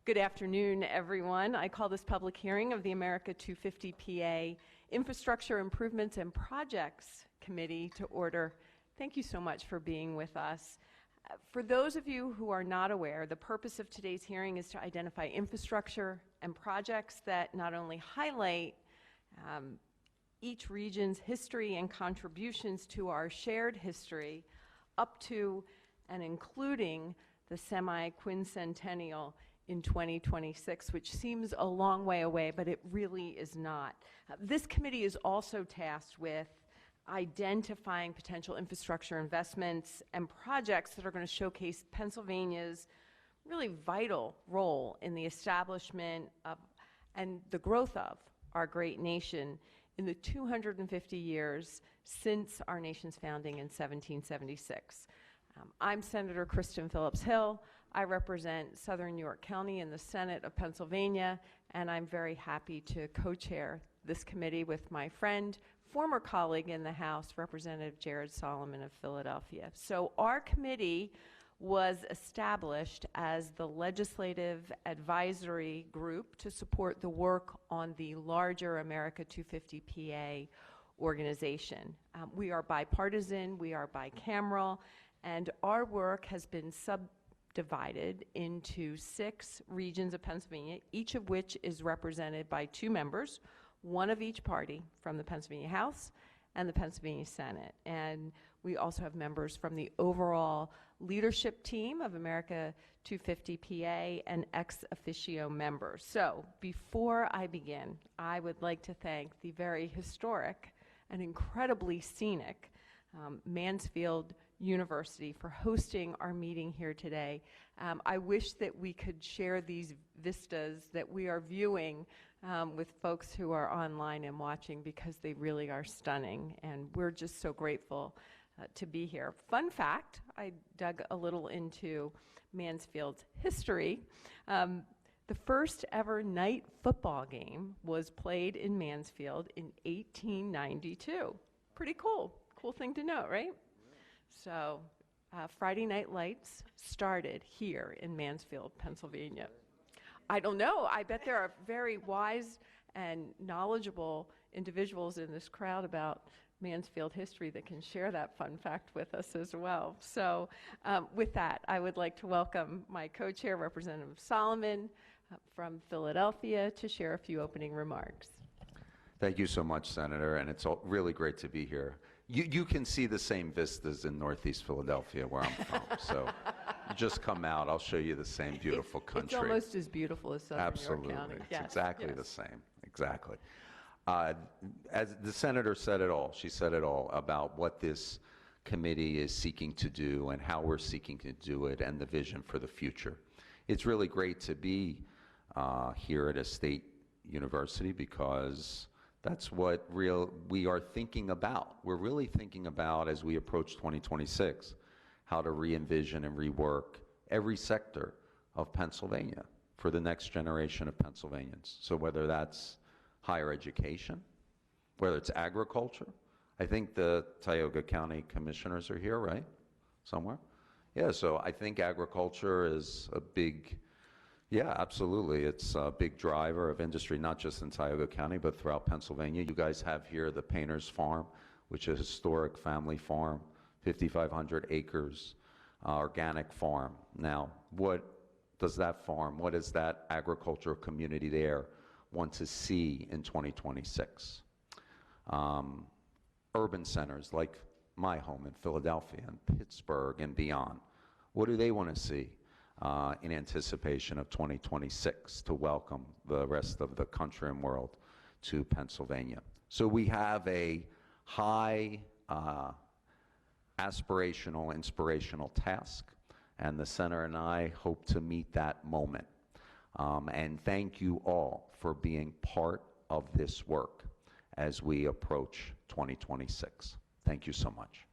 Good afternoon, everyone. I call this public hearing of the America250PA Infrastructure Improvements and Projects Committee to order. Thank you so much for being with us. For those of you who are not aware, the purpose of today's hearing is to identify infrastructure and projects that not only highlight each region's history and contributions to our shared history up to and including the Semiquincentennial in 2026, which seems a long way away, but it really is not. This committee is also tasked with identifying potential infrastructure investments and projects that are going to showcase Pennsylvania's really vital role in the establishment of and the growth of our great nation in the 250 years since our nation's founding in 1776. I'm Senator Kristen Phillips Hill. I represent Southern New York County in the Senate of Pennsylvania, and I'm very happy to co-chair this committee with my friend, former colleague in the House, Representative Jared Sullivan of Philadelphia. So our committee was established as the legislative advisory group to support the work on the larger America250PA organization. We are bipartisan, we are bicameral, and our work has been subdivided into 6 regions of Pennsylvania, each of which is represented by 2 members, one of each party from the Pennsylvania House and the Pennsylvania Senate. And we also have members from the overall leadership team of America250PA and ex officio members. So before I begin, I would like to thank the very historic and incredibly scenic Mansfield University for hosting our meeting here today. I wish that we could share these vistas that we are viewing with folks who are online and watching, because they really are stunning, and we're just so grateful to be here. Fun fact, I dug a little into Mansfield's history. The first ever night football game was played in Mansfield in 1892. Pretty cool. Cool thing to know, right? So Friday Night Lights started here in Mansfield, Pennsylvania. I don't know. I bet there are very wise and knowledgeable individuals in this crowd about Mansfield history that can share that fun fact with us as well. So with that, I would like to welcome my co-chair, Representative Sullivan from Philadelphia, to share a few opening remarks. Thank you so much, Senator, and it's really great to be here. You can see the same vistas in Northeast Philadelphia where I'm from, so you just come out, I'll show you the same beautiful country. It's almost as beautiful as Southern New York County. It's yes, exactly yes. the same, exactly. As the Senator said it all, she said it all about what this committee is seeking to do and how we're seeking to do it and the vision for the future. It's really great to be here at a state university, because that's what we are thinking about. We're really thinking about, as we approach 2026, how to re-envision and rework every sector of Pennsylvania for the next generation of Pennsylvanians. So whether that's higher education, whether it's agriculture. I think the Tioga County commissioners are here, right? Somewhere? Yeah, so I think agriculture is a big, yeah, absolutely. It's a big driver of industry, not just in Tioga County, but throughout Pennsylvania. You guys have here the Painter's Farm, which is a historic family farm, 5,500 acres, organic farm. Now, what does that farm, what does that agricultural community there want to see in 2026? Urban centers like my home in Philadelphia and Pittsburgh and beyond. What do they want to see in anticipation of 2026 to welcome the rest of the country and world to Pennsylvania? So we have a high aspirational, inspirational task, and the Senator and I hope to meet that moment. And thank you all for being part of this work as we approach 2026. Thank you so much.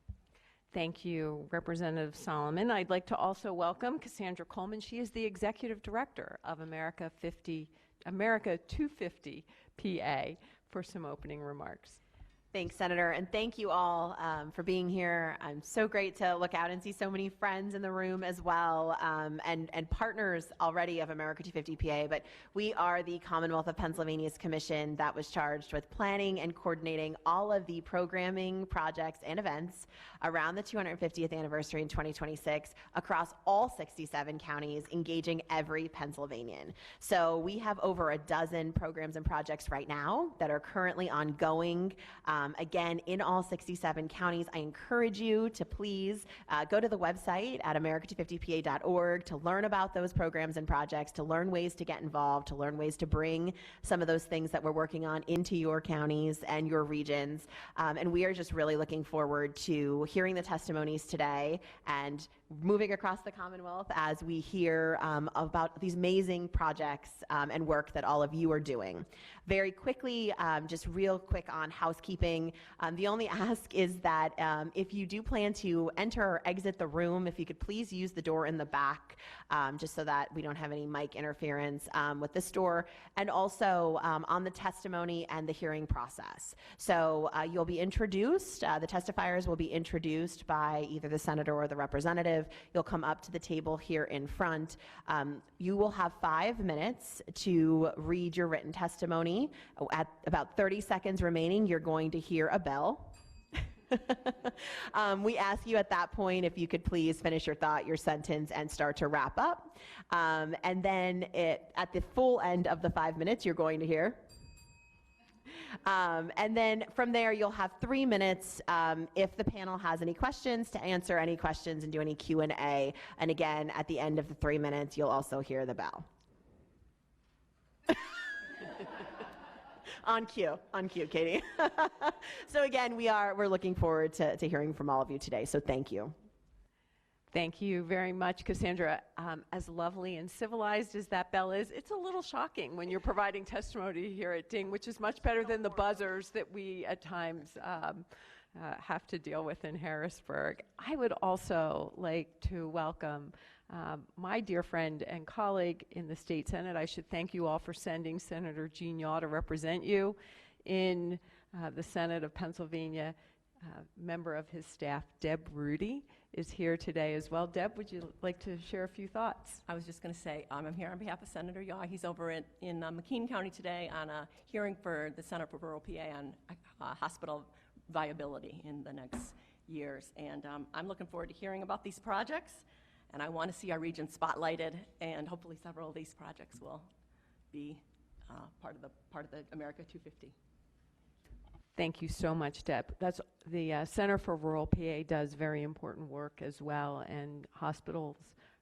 Thank you, Representative Solomon. I'd like to also welcome Cassandra Coleman. She is the Executive Director of America250PA for some opening remarks. Thanks, Senator, and thank you all for being here. I'm so great to look out and see so many friends in the room as well, and partners already of America250PA, but we are the Commonwealth of Pennsylvania's commission that was charged with planning and coordinating all of the programming, projects, and events around the 250th anniversary in 2026 across all 67 counties, engaging every Pennsylvanian. So we have over a dozen programs and projects right now that are currently ongoing. Again, in all 67 counties, I encourage you to please go to the website at America250PA.org to learn about those programs and projects, to learn ways to get involved, to learn ways to bring some of those things that we're working on into your counties and your regions. And we are just really looking forward to hearing the testimonies today and moving across the Commonwealth as we hear about these amazing projects and work that all of you are doing. Very quickly, just real quick on housekeeping, the only ask is that if you do plan to enter or exit the room, if you could please use the door in the back, just so that we don't have any mic interference with this door, and also on the testimony and the hearing process. So you'll be introduced, the testifiers will be introduced by either the senator or the representative. You'll come up to the table here in front. You will have 5 minutes to read your written testimony. At about 30 seconds remaining, you're going to hear a bell. We ask you at that point if you could please finish your thought, your sentence, and start to wrap up. And then at the full end of the 5 minutes, you're going to hear. And then from there, you'll have 3 minutes if the panel has any questions, to answer any questions and do any Q&A. And again, at the end of the 3 minutes, you'll also hear the bell. On cue, Katie. So again, we're looking forward to hearing from all of you today, so thank you. Thank you very much, Cassandra. As lovely and civilized as that bell is, it's a little shocking when you're providing testimony here at Ding, which is much better than the buzzers that we at times have to deal with in Harrisburg. I would also like to welcome my dear friend and colleague in the state Senate. I should thank you all for sending Senator Jean Yaw to represent you in the Senate of Pennsylvania. Member of his staff, Deb Rudy, is here today as well. Deb, would you like to share a few thoughts? I was just going to say, I'm here on behalf of Senator Yaw. He's over in McKean County today on a hearing for the Center for Rural PA on hospital viability in the next years. And I'm looking forward to hearing about these projects, and I want to see our region spotlighted, and hopefully several of these projects will be part of the America 250. Thank you so much, Deb. That's the Center for Rural PA does very important work as well, and hospitals,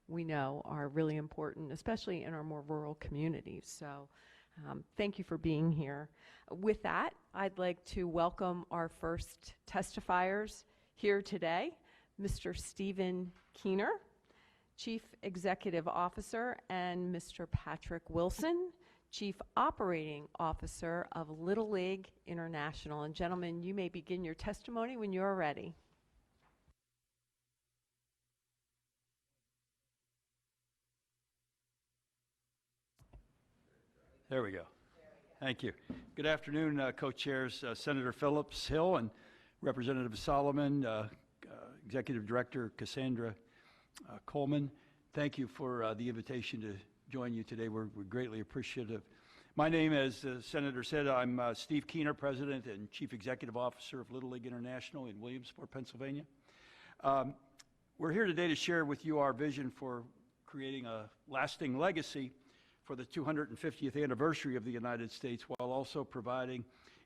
we know, are really important, especially in our more rural communities. So thank you for being here. With that, I'd like to welcome our first testifiers here today, Mr. Stephen Keener, Chief Executive Officer, and Mr. Patrick Wilson, Chief Operating Officer of Little League International. And gentlemen, you may begin your testimony when you're ready. There we go. Thank you. Good afternoon, co-chairs Senator Phillips Hill and Representative Sullivan, Executive Director Cassandra Coleman. Thank you for the invitation to join you today. We're greatly appreciative. My name, as the Senator said, I'm Steve Keener, President and Chief Executive Officer of Little League International in Williamsport, Pennsylvania. We're here today to share with you our vision for creating a lasting legacy for the 250th anniversary of the United States, while also providing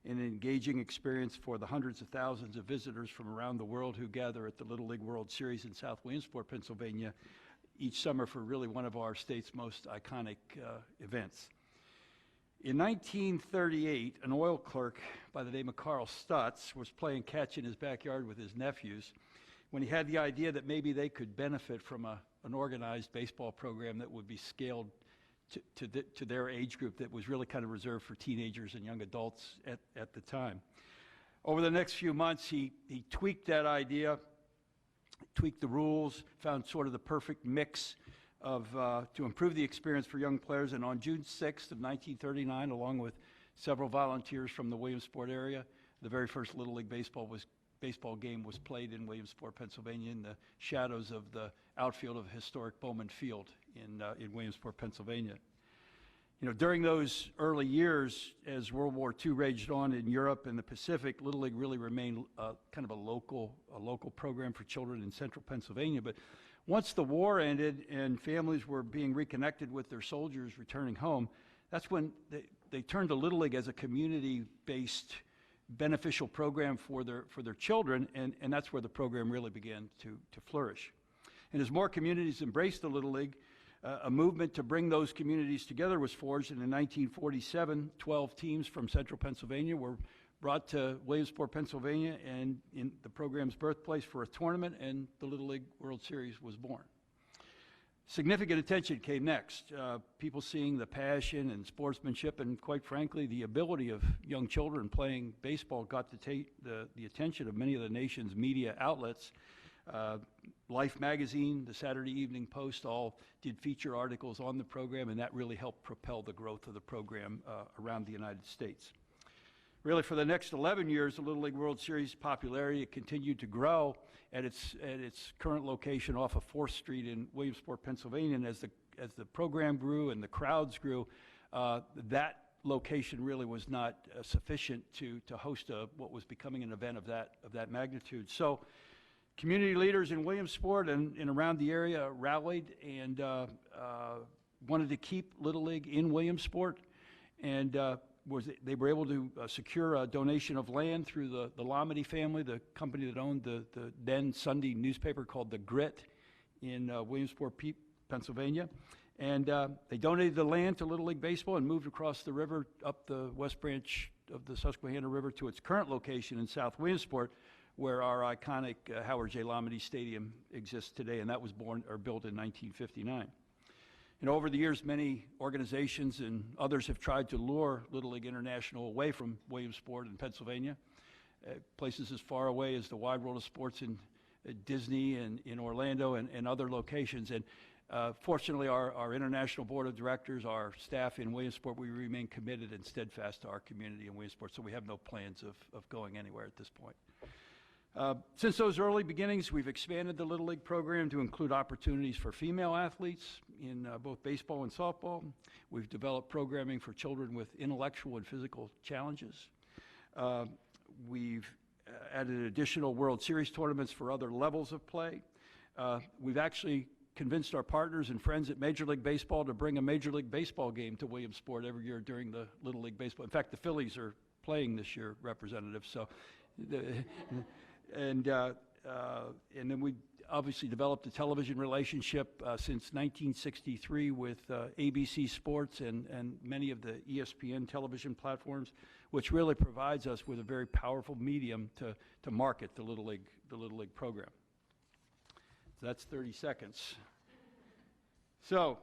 an engaging experience for the hundreds of thousands of visitors from around the world who gather at the Little League World Series in South Williamsport, Pennsylvania, each summer for really one of our state's most iconic events. In 1938, an oil clerk by the name of Carl Stutz was playing catch in his backyard with his nephews when he had the idea that maybe they could benefit from an organized baseball program that would be scaled to their age group, that was really kind of reserved for teenagers and young adults at the time. Over the next few months, he tweaked that idea, tweaked the rules, found sort of the perfect mix to improve the experience for young players. And on June 6th of 1939, along with several volunteers from the Williamsport area, the very first Little League baseball game was played in Williamsport, Pennsylvania, in the shadows of the outfield of historic Bowman Field in Williamsport, Pennsylvania. You know, during those early years, as World War II raged on in Europe and the Pacific, Little League really remained kind of a local program for children in central Pennsylvania. But once the war ended and families were being reconnected with their soldiers returning home, that's when they turned to Little League as a community-based beneficial program for their children, and that's where the program really began to flourish. And as more communities embraced the Little League, a movement to bring those communities together was forged, and in 1947, 12 teams from central Pennsylvania were brought to Williamsport, Pennsylvania, and in the program's birthplace for a tournament, and the Little League World Series was born. Significant attention came next. People seeing the passion and sportsmanship and, quite frankly, the ability of young children playing baseball got to take the attention of many of the nation's media outlets. Life magazine, the Saturday Evening Post all did feature articles on the program, and that really helped propel the growth of the program around the United States. Really, for the next 11 years, the Little League World Series popularity continued to grow at its current location off of 4th Street in Williamsport, Pennsylvania. And as the program grew and the crowds grew, that location really was not sufficient to host what was becoming an event of that magnitude. So community leaders in Williamsport and around the area rallied and wanted to keep Little League in Williamsport, and they were able to secure a donation of land through the Lomedy family, the company that owned the then Sunday newspaper called The Grit in Williamsport, Pennsylvania. And they donated the land to Little League Baseball and moved across the river up the West Branch of the Susquehanna River to its current location in South Williamsport, where our iconic Howard J. Lomedy Stadium exists today, and that was built in 1959. And over the years, many organizations and others have tried to lure Little League International away from Williamsport in Pennsylvania, places as far away as the wide world of sports in Disney and in Orlando and other locations. And fortunately, our international board of directors, our staff in Williamsport, we remain committed and steadfast to our community in Williamsport, so we have no plans of going anywhere at this point. Since those early beginnings, we've expanded the Little League program to include opportunities for female athletes in both baseball and softball. We've developed programming for children with intellectual and physical challenges. We've added additional World Series tournaments for other levels of play. We've actually convinced our partners and friends at Major League Baseball to bring a Major League Baseball game to Williamsport every year during the Little League Baseball. In fact, the Phillies are playing this year, Representative, so... And then we obviously developed a television relationship since 1963 with ABC Sports and many of the ESPN television platforms, which really provides us with a very powerful medium to market the Little League program. So that's 30 seconds. So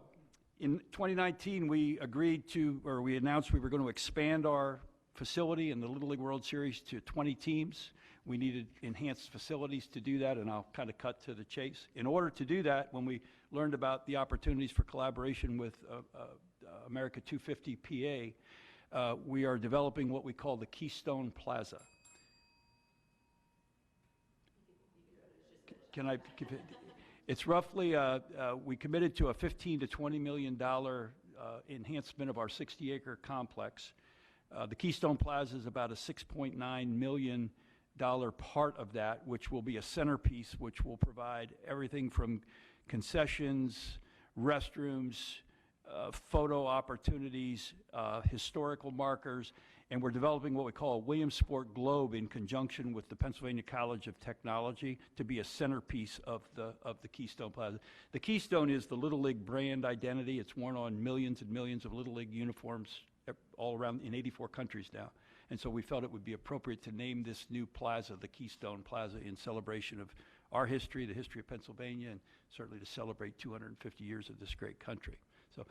in 2019, we announced we were going to expand our facility in the Little League World Series to 20 teams. We needed enhanced facilities to do that, and I'll kind of cut to the chase. In order to do that, when we learned about the opportunities for collaboration with America250PA, we are developing what we call the Keystone Plaza. Can I give it? It's roughly, we committed to a $15 to $20 million enhancement of our 60-acre complex. The Keystone Plaza is about a $6.9 million part of that, which will be a centerpiece, which will provide everything from concessions, restrooms, photo opportunities, historical markers, and we're developing what we call a Williamsport Globe in conjunction with the Pennsylvania College of Technology to be a centerpiece of the Keystone Plaza. The Keystone is the Little League brand identity. It's worn on millions and millions of Little League uniforms all around in 84 countries now. And so we felt it would be appropriate to name this new plaza the Keystone Plaza in celebration of our history, the history of Pennsylvania, and certainly to celebrate 250 years of this great country. So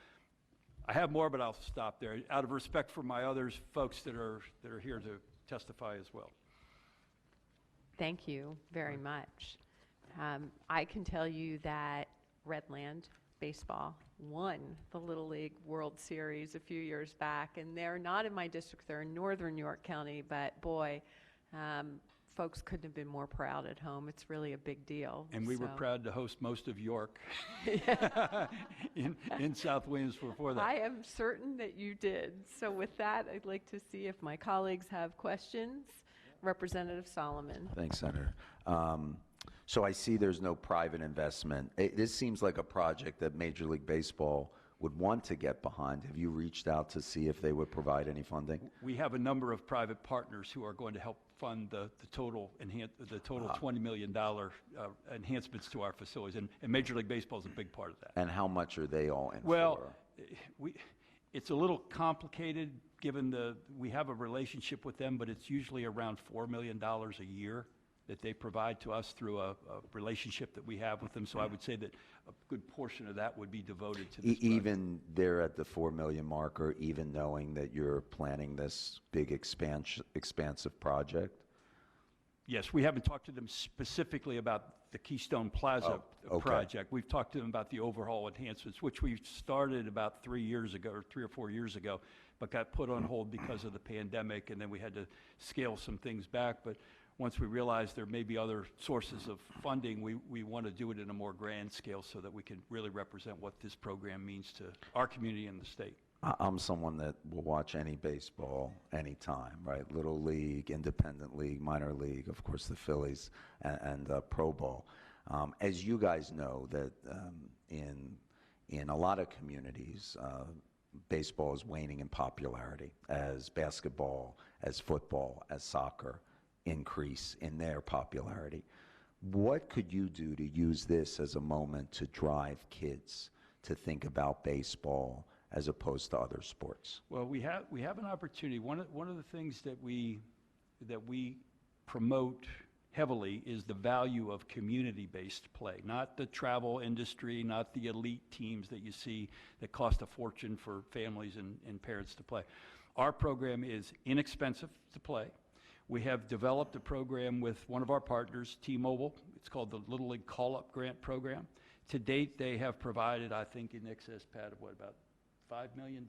I have more, but I'll stop there out of respect for my other folks that are here to testify as well. Thank you very much. I can tell you that Redland Baseball won the Little League World Series a few years back, and they're not in my district, they're in northern York County, but boy, Folks couldn't have been more proud at home. It's really a big deal. And we were So- proud to host most of York in South Williamsport for that. I am certain that you did. So with that, I'd like to see if my colleagues have questions. Representative Solomon. Thanks, Senator. So I see there's no private investment. This seems like a project that Major League Baseball would want to get behind. Have you reached out to see if they would provide any funding? We have a number of private partners who are going to help fund the total $20 million enhancements to our facilities, and Major League Baseball is a big part of that. And how much are they all in Well, for? it's a little complicated given we have a relationship with them, but it's usually around $4 million a year that they provide to us through a relationship that we have with them. So I would say that a good portion of that would be devoted to this project. Even they're at the 4 million marker, even knowing that you're planning this big expansive project? Yes, we haven't talked to them specifically about the Keystone Plaza okay. project. We've talked to them about the overhaul enhancements, which we started about 3 years ago, or 3 or 4 years ago, but got put on hold because of the pandemic, and then we had to scale some things back. But once we realized there may be other sources of funding, we want to do it in a more grand scale so that we can really represent what this program means to our community and the state. I'm someone that will watch any baseball anytime, right? Little League, Independent League, Minor League, of course the Phillies, and Pro Bowl. As you guys know, that in a lot of communities, baseball is waning in popularity as basketball, as football, as soccer increase in their popularity. What could you do to use this as a moment to drive kids to think about baseball as opposed to other sports? Well, we have an opportunity. One of the things that we promote heavily is the value of community-based play, not the travel industry, not the elite teams that you see that cost a fortune for families and parents to play. Our program is inexpensive to play. We have developed a program with one of our partners, T-Mobile. It's called the Little League Call-Up Grant Program. To date, they have provided, I think, in excess, Pat, of about $5 million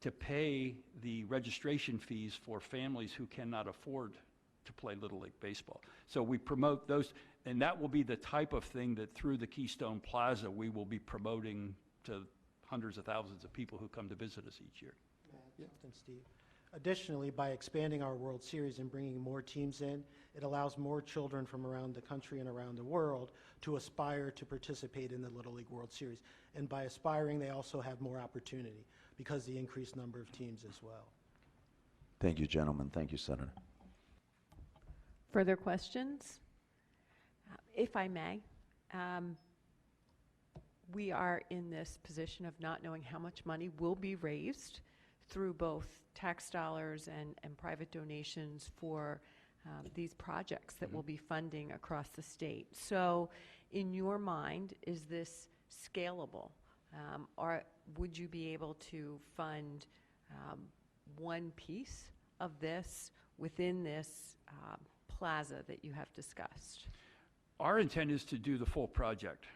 to pay the registration fees for families who cannot afford to play Little League Baseball. So we promote those, and that will be the type of thing that through the Keystone Plaza we will be promoting to hundreds of thousands of people who come to visit us each year. Thanks, Steve. Additionally, by expanding our World Series and bringing more teams in, it allows more children from around the country and around the world to aspire to participate in the Little League World Series. And by aspiring, they also have more opportunity because of the increased number of teams as well. Thank you, gentlemen. Thank you, Senator. Further questions? If I may, we are in this position of not knowing how much money will be raised through both tax dollars and private donations for these projects that we'll be funding across the state. So in your mind, is this scalable? Or would you be able to fund one piece of this within this plaza that you have discussed? Our intent is to do the full project.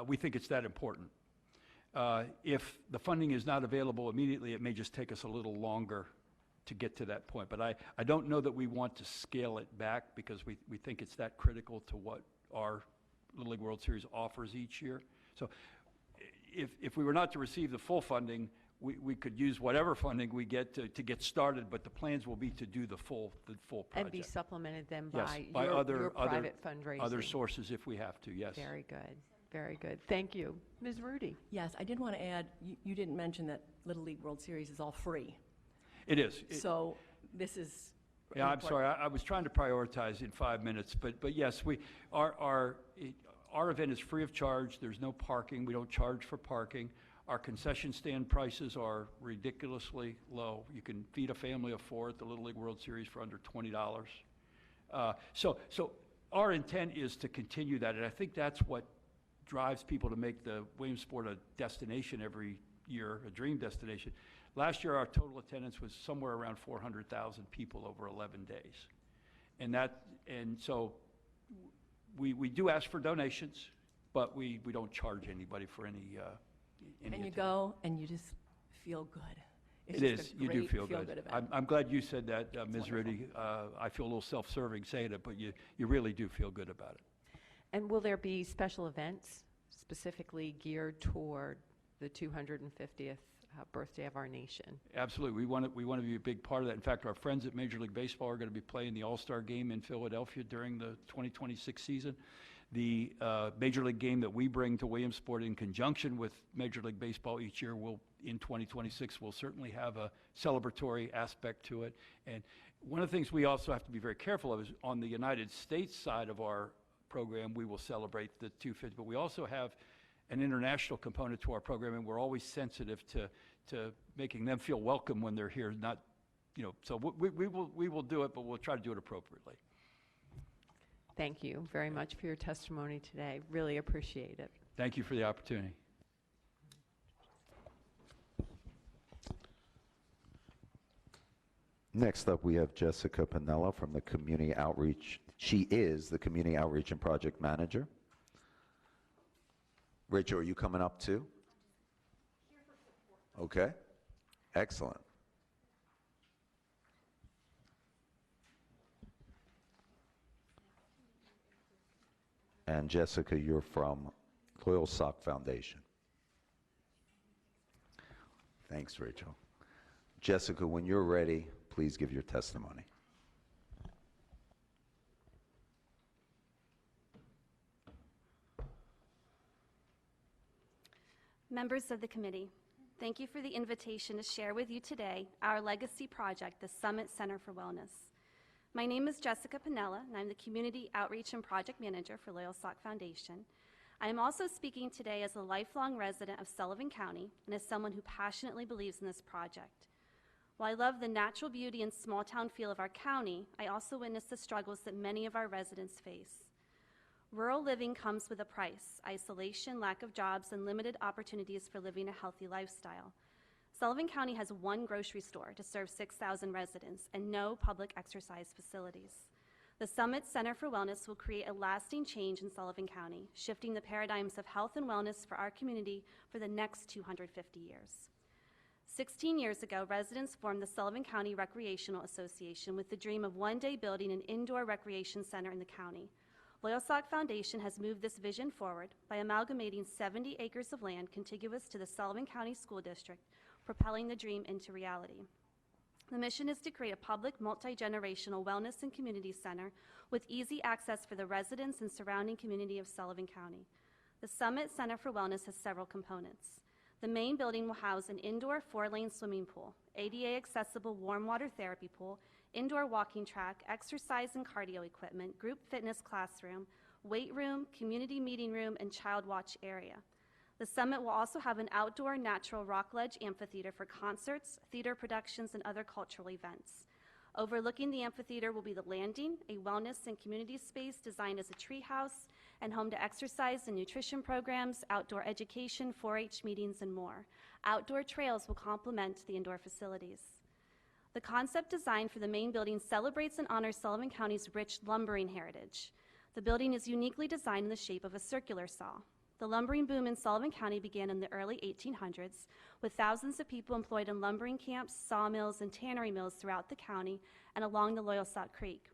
We think it's that important. If the funding is not available immediately, it may just take us a little longer to get to that point. But I don't know that we want to scale it back because we think it's that critical to what our Little League World Series offers each year. So if we were not to receive the full funding, we could use whatever funding we get to get started, but the plans will be to do the full project. And be supplemented then Yes, by by your private fundraising. other sources if we have to, yes. Very good. Very good. Thank you. Ms. Rudy? Yes, I did want to add, you didn't mention that Little League World Series is all free. It is. So this is Yeah, I'm important. sorry. I was trying to prioritize in 5 minutes, but yes, our event is free of charge. There's no parking. We don't charge for parking. Our concession stand prices are ridiculously low. You can feed a family of 4 at the Little League World Series for under $20. So our intent is to continue that, and I think that's what drives people to make the Williamsport a destination every year, a dream destination. Last year, our total attendance was somewhere around 400,000 people over 11 days. And so we do ask for donations, but we don't charge anybody for any And you attendance. go and you just feel good. it's It just is. a You do great feel good. event. I'm glad you said that, Ms. wonderful. Rudy. I feel a little self-serving saying it, but you really do feel good about it. And will there be special events specifically geared toward the 250th birthday of our nation? Absolutely. We want to be a big part of that. In fact, our friends at Major League Baseball are going to be playing the All-Star game in Philadelphia during the 2026 season. The Major League game that we bring to Williamsport in conjunction with Major League Baseball each year in 2026 will certainly have a celebratory aspect to it. And one of the things we also have to be very careful of is on the United States side of our program, we will celebrate the 250, but we also have an international component to our program, and we're always sensitive to making them feel welcome when they're here. Not, so we will do it, but we'll try to do it appropriately. Thank you very much for your testimony today. Really appreciate it. Thank you for the opportunity. Next up, we have Jessica Piniella from the Community Outreach. She is the Community Outreach and Project Manager. Rachel, are you coming up too? Okay, excellent. And Jessica, you're from Loyal Sock Foundation. Thanks, Rachel. Jessica, when you're ready, please give your testimony. Members of the committee, thank you for the invitation to share with you today our legacy project, the Summit Center for Wellness. My name is Jessica Piniella, and I'm the Community Outreach and Project Manager for Loyal Sock Foundation. I am also speaking today as a lifelong resident of Sullivan County and as someone who passionately believes in this project. While I love the natural beauty and small-town feel of our county, I also witness the struggles that many of our residents face. Rural living comes with a price: isolation, lack of jobs, and limited opportunities for living a healthy lifestyle. Sullivan County has one grocery store to serve 6,000 residents and no public exercise facilities. The Summit Center for Wellness will create a lasting change in Sullivan County, shifting the paradigms of health and wellness for our community for the next 250 years. 16 years ago, residents formed the Sullivan County Recreational Association with the dream of one day building an indoor recreation center in the county. Loyal Sock Foundation has moved this vision forward by amalgamating 70 acres of land contiguous to the Sullivan County School District, propelling the dream into reality. The mission is to create a public, multi-generational wellness and community center with easy access for the residents and surrounding community of Sullivan County. The Summit Center for Wellness has several components. The main building will house an indoor 4-lane swimming pool, ADA-accessible warm water therapy pool, indoor walking track, exercise and cardio equipment, group fitness classroom, weight room, community meeting room, and child watch area. The Summit will also have an outdoor natural rock ledge amphitheater for concerts, theater productions, and other cultural events. Overlooking the amphitheater will be the Landing, a wellness and community space designed as a treehouse and home to exercise and nutrition programs, outdoor education, 4-H meetings, and more. Outdoor trails will complement the indoor facilities. The concept design for the main building celebrates and honors Sullivan County's rich lumbering heritage. The building is uniquely designed in the shape of a circular saw. The lumbering boom in Sullivan County began in the early 1800s, with thousands of people employed in lumbering camps, sawmills, and tannery mills throughout the county and along the Loyal Sock Creek.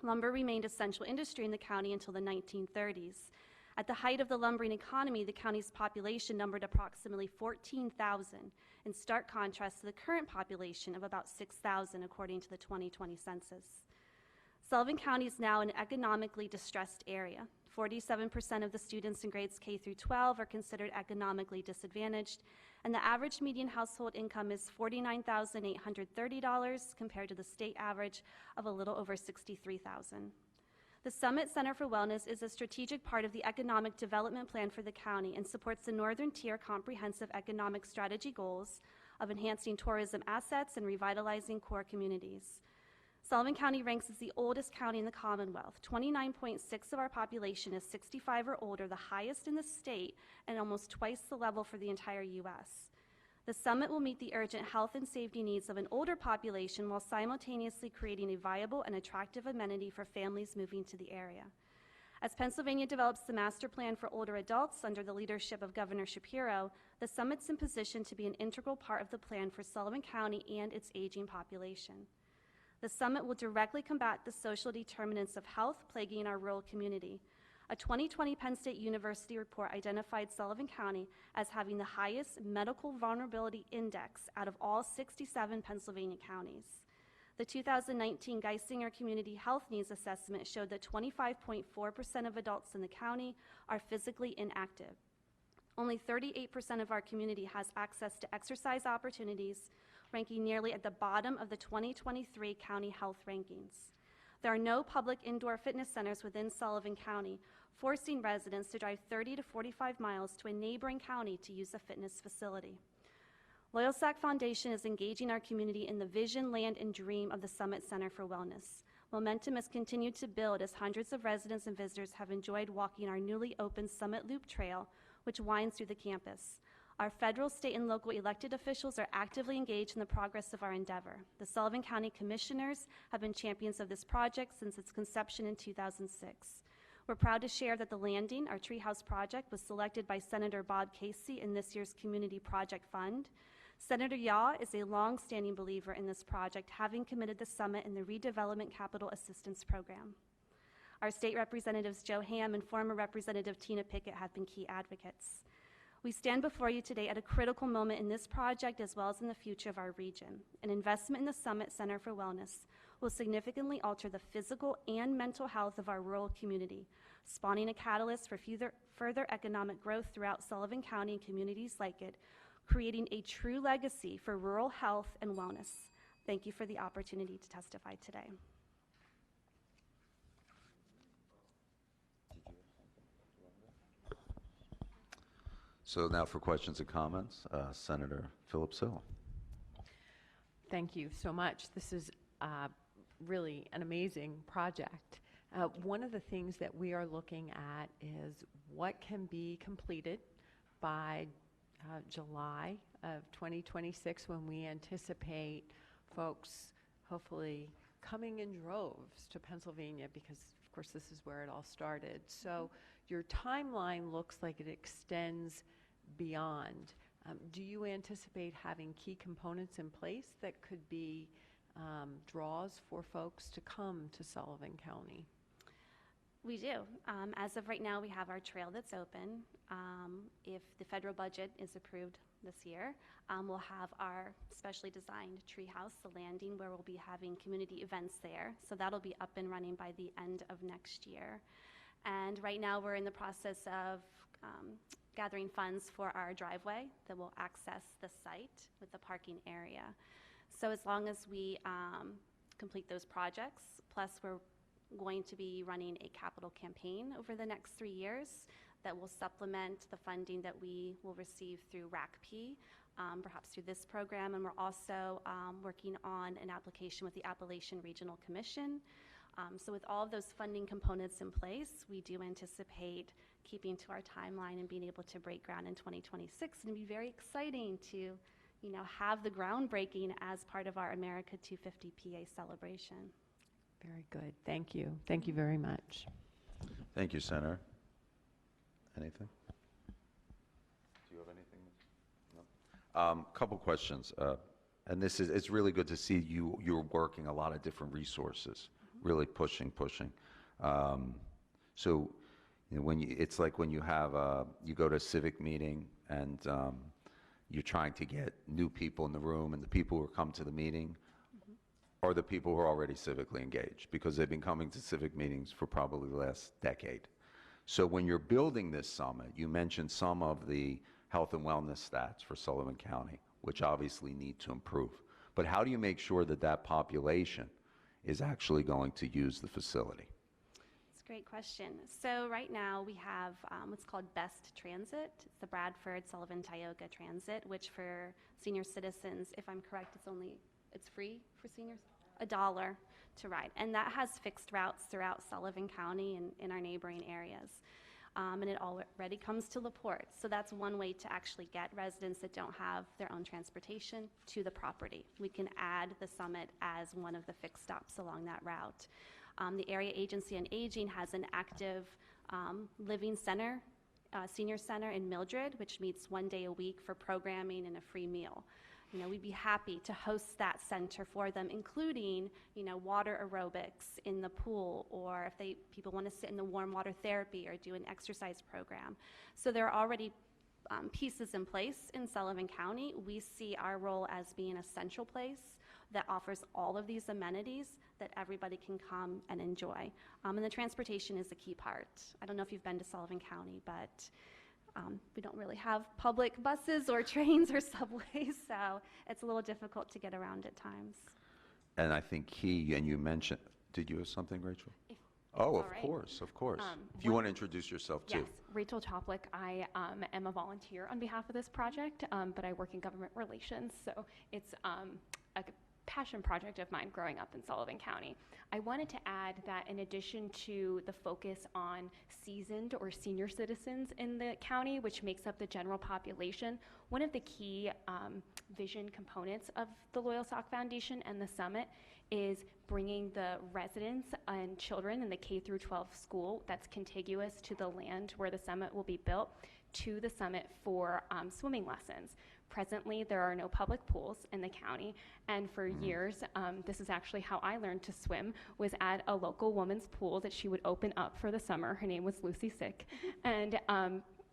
Lumber remained a central industry in the county until the 1930s. At the height of the lumbering economy, the county's population numbered approximately 14,000, in stark contrast to the current population of about 6,000 according to the 2020 census. Sullivan County is now an economically distressed area. 47% of the students in grades K through 12 are considered economically disadvantaged, and the average median household income is $49,830 compared to the state average of a little over $63,000. The Summit Center for Wellness is a strategic part of the economic development plan for the county and supports the Northern Tier Comprehensive Economic Strategy goals of enhancing tourism assets and revitalizing core communities. Sullivan County ranks as the oldest county in the Commonwealth. 29.6% of our population is 65 or older, the highest in the state, and almost twice the level for the entire U.S. The Summit will meet the urgent health and safety needs of an older population while simultaneously creating a viable and attractive amenity for families moving to the area. As Pennsylvania develops the master plan for older adults under the leadership of Governor Shapiro, the summit's in position to be an integral part of the plan for Sullivan County and its aging population. The summit will directly combat the social determinants of health plaguing our rural community. A 2020 Penn State University report identified Sullivan County as having the highest medical vulnerability index out of all 67 Pennsylvania counties. The 2019 Geisinger Community Health Needs Assessment showed that 25.4% of adults in the county are physically inactive. Only 38% of our community has access to exercise opportunities, ranking nearly at the bottom of the 2023 county health rankings. There are no public indoor fitness centers within Sullivan County, forcing residents to drive 30 to 45 miles to a neighboring county to use a fitness facility. Loyalsac Foundation is engaging our community in the vision, land, and dream of the Summit Center for Wellness. Momentum has continued to build as hundreds of residents and visitors have enjoyed walking our newly opened Summit Loop Trail, which winds through the campus. Our federal, state, and local elected officials are actively engaged in the progress of our endeavor. The Sullivan County Commissioners have been champions of this project since its conception in 2006. We're proud to share that the Landing, our treehouse project, was selected by Senator Bob Casey in this year's Community Project Fund. Senator Yaw is a long-standing believer in this project, having committed the summit in the Redevelopment Capital Assistance Program. Our state representatives Joe Ham and former Representative Tina Pickett have been key advocates. We stand before you today at a critical moment in this project as well as in the future of our region. An investment in the Summit Center for Wellness will significantly alter the physical and mental health of our rural community, spawning a catalyst for further economic growth throughout Sullivan County and communities like it, creating a true legacy for rural health and wellness. Thank you for the opportunity to testify today. So now for questions and comments, Senator Phillips Hill. Thank you so much. This is really an amazing project. One of the things that we are looking at is what can be completed by July of 2026, when we anticipate folks hopefully coming in droves to Pennsylvania, because of course this is where it all started. So your timeline looks like it extends beyond. Do you anticipate having key components in place that could be draws for folks to come to Sullivan County? We do. As of right now, we have our trail that's open. If the federal budget is approved this year, we'll have our specially designed treehouse, the Landing, where we'll be having community events there. So that'll be up and running by the end of next year. And right now, we're in the process of gathering funds for our driveway that will access the site with the parking area. So as long as we complete those projects, plus we're going to be running a capital campaign over the next 3 years that will supplement the funding that we will receive through RACP, perhaps through this program. And we're also working on an application with the Appalachian Regional Commission. So with all of those funding components in place, we do anticipate keeping to our timeline and being able to break ground in 2026. And it'd be very exciting to, have the groundbreaking as part of our America250PA celebration. Very good. Thank you. Thank you very much. Thank you, Senator. Anything? Do you have anything? No. Couple questions. And it's really good to see you're working a lot of different resources, really pushing. So, it's like when you have you go to a civic meeting and you're trying to get new people in the room, and the people who come to the meeting are the people who are already civically engaged, because they've been coming to civic meetings for probably the last decade. So when you're building this summit, you mentioned some of the health and wellness stats for Sullivan County, which obviously need to improve. But how do you make sure that that population is actually going to use the facility? It's a great question. So right now we have what's called Best Transit. It's the Bradford, Sullivan, Tioga Transit, which for senior citizens, if I'm correct, it's free for seniors? $1 to ride. And that has fixed routes throughout Sullivan County and in our neighboring areas. And it already comes to LaPorte. So that's one way to actually get residents that don't have their own transportation to the property. We can add the summit as one of the fixed stops along that route. The Area Agency on Aging has an active living center, senior center in Mildred, which meets 1 day a week for programming and a free meal. You know, we'd be happy to host that center for them, including, you know, water aerobics in the pool, or if people want to sit in the warm water therapy or do an exercise program. So there are already pieces in place in Sullivan County. We see our role as being a central place that offers all of these amenities that everybody can come and enjoy. And the transportation is a key part. I don't know if you've been to Sullivan County, but we don't really have public buses or trains or subways, so it's a little difficult to get around at times. And I think and you mentioned, did you have something, Rachel? All Of right. course, of course. If you want to introduce yourself too. Yes, Rachel Toplick. I am a volunteer on behalf of this project, but I work in government relations, so it's a passion project of mine growing up in Sullivan County. I wanted to add that in addition to the focus on seasoned or senior citizens in the county, which makes up the general population, one of the key vision components of the Loyal Sock Foundation and the summit is bringing the residents and children in the K through 12 school that's contiguous to the land where the summit will be built to the summit for swimming lessons. Presently, there are no public pools in the county, and for years, this is actually how I learned to swim, was at a local woman's pool that she would open up for the summer. Her name was Lucy Sick, and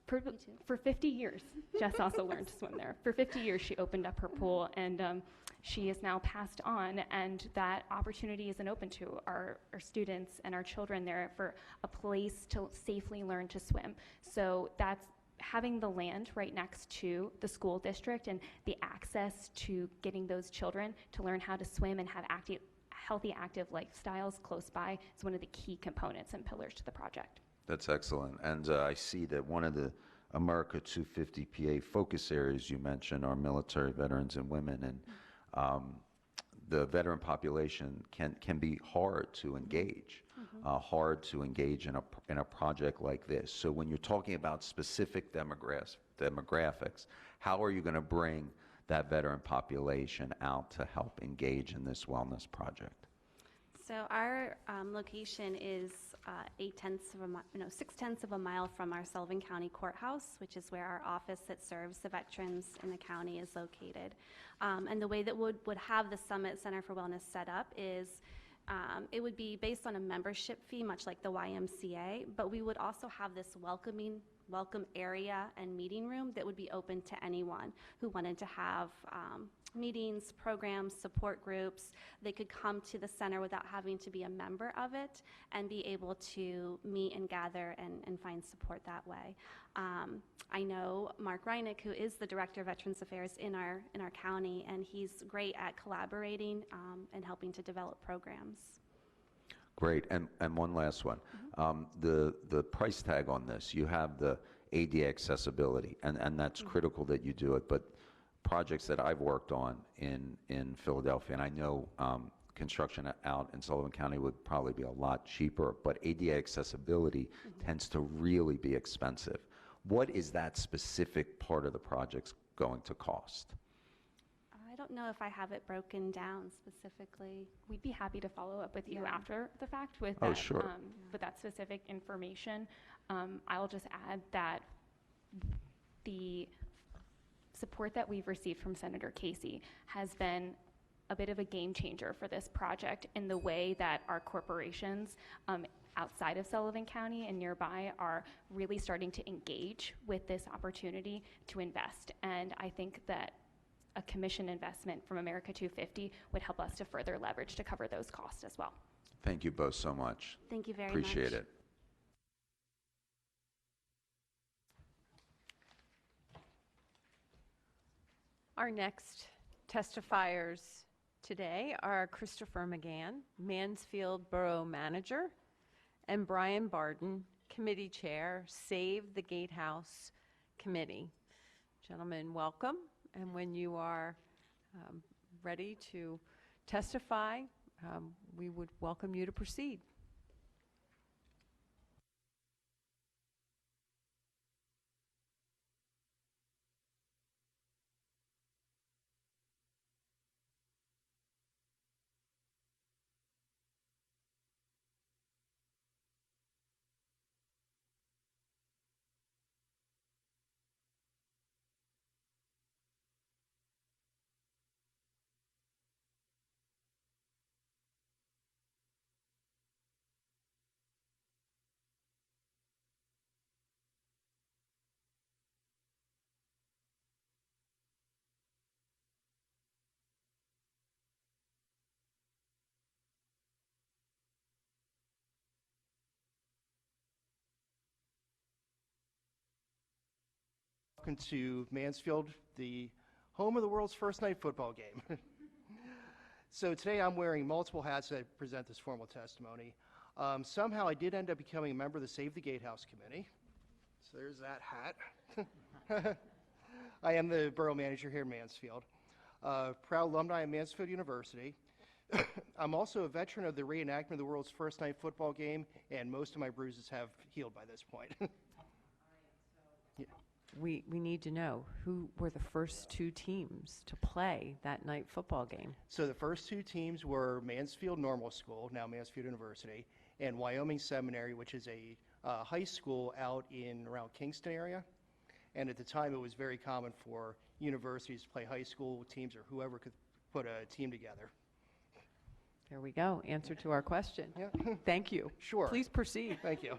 for 50 years, Jess also learned to swim there. For 50 years, she opened up her pool, and she is now passed on, and that opportunity isn't open to our students and our children there for a place to safely learn to swim. So that's having the land right next to the school district and the access to getting those children to learn how to swim and have healthy, active lifestyles close by is one of the key components and pillars to the project. That's excellent. And I see that one of the America250PA focus areas you mentioned are military veterans and women. And the veteran population can be hard to engage, in a project like this. So when you're talking about specific demographics, how are you going to bring that veteran population out to help engage in this wellness project? So our location is 6/10 of a mile from our Sullivan County Courthouse, which is where our office that serves the veterans in the county is located. And the way that would have the Summit Center for Wellness set up is it would be based on a membership fee, much like the YMCA, but we would also have this welcome area and meeting room that would be open to anyone who wanted to have meetings, programs, support groups. They could come to the center without having to be a member of it and be able to meet and gather and find support that way. I know Mark Reinick, who is the Director of Veterans Affairs in our county, and he's great at collaborating and helping to develop programs. Great. And one last one. The price tag on this, you have the ADA accessibility, and that's critical that you do it, but projects that I've worked on in Philadelphia, and I know construction out in Sullivan County would probably be a lot cheaper, but ADA accessibility tends to really be expensive. What is that specific part of the project going to cost? I don't know if I have it broken down specifically. We'd be happy to follow up with you after the fact with Oh, that, sure. with that specific information. I'll just add that the support that we've received from Senator Casey has been a bit of a game changer for this project in the way that our corporations outside of Sullivan County and nearby are really starting to engage with this opportunity to invest. And I think that a commission investment from America250 would help us to further leverage to cover those costs as well. Thank you both so much. Thank you very much. Appreciate it. Our next testifiers today are Christopher McGann, Mansfield Borough Manager, and Brian Barden, Committee Chair, Save the Gatehouse Committee. Gentlemen, welcome. And when you are ready to testify, we would welcome you to proceed. Welcome to Mansfield, the home of the world's first night football game. So today I'm wearing multiple hats as I present this formal testimony. Somehow I did end up becoming a member of the Save the Gatehouse Committee. So there's that hat. I am the borough manager here in Mansfield. Proud alumni of Mansfield University. I'm also a veteran of the reenactment of the world's first night football game, and most of my bruises have healed by this point. We need to know, who were the first two teams to play that night football game? So the first two teams were Mansfield Normal School, now Mansfield University, and Wyoming Seminary, which is a high school out in around Kingston area. And at the time, it was very common for universities to play high school teams or whoever could put a team together. There we go, answer to our question. Yeah. Thank you. Sure. Please proceed. Thank you.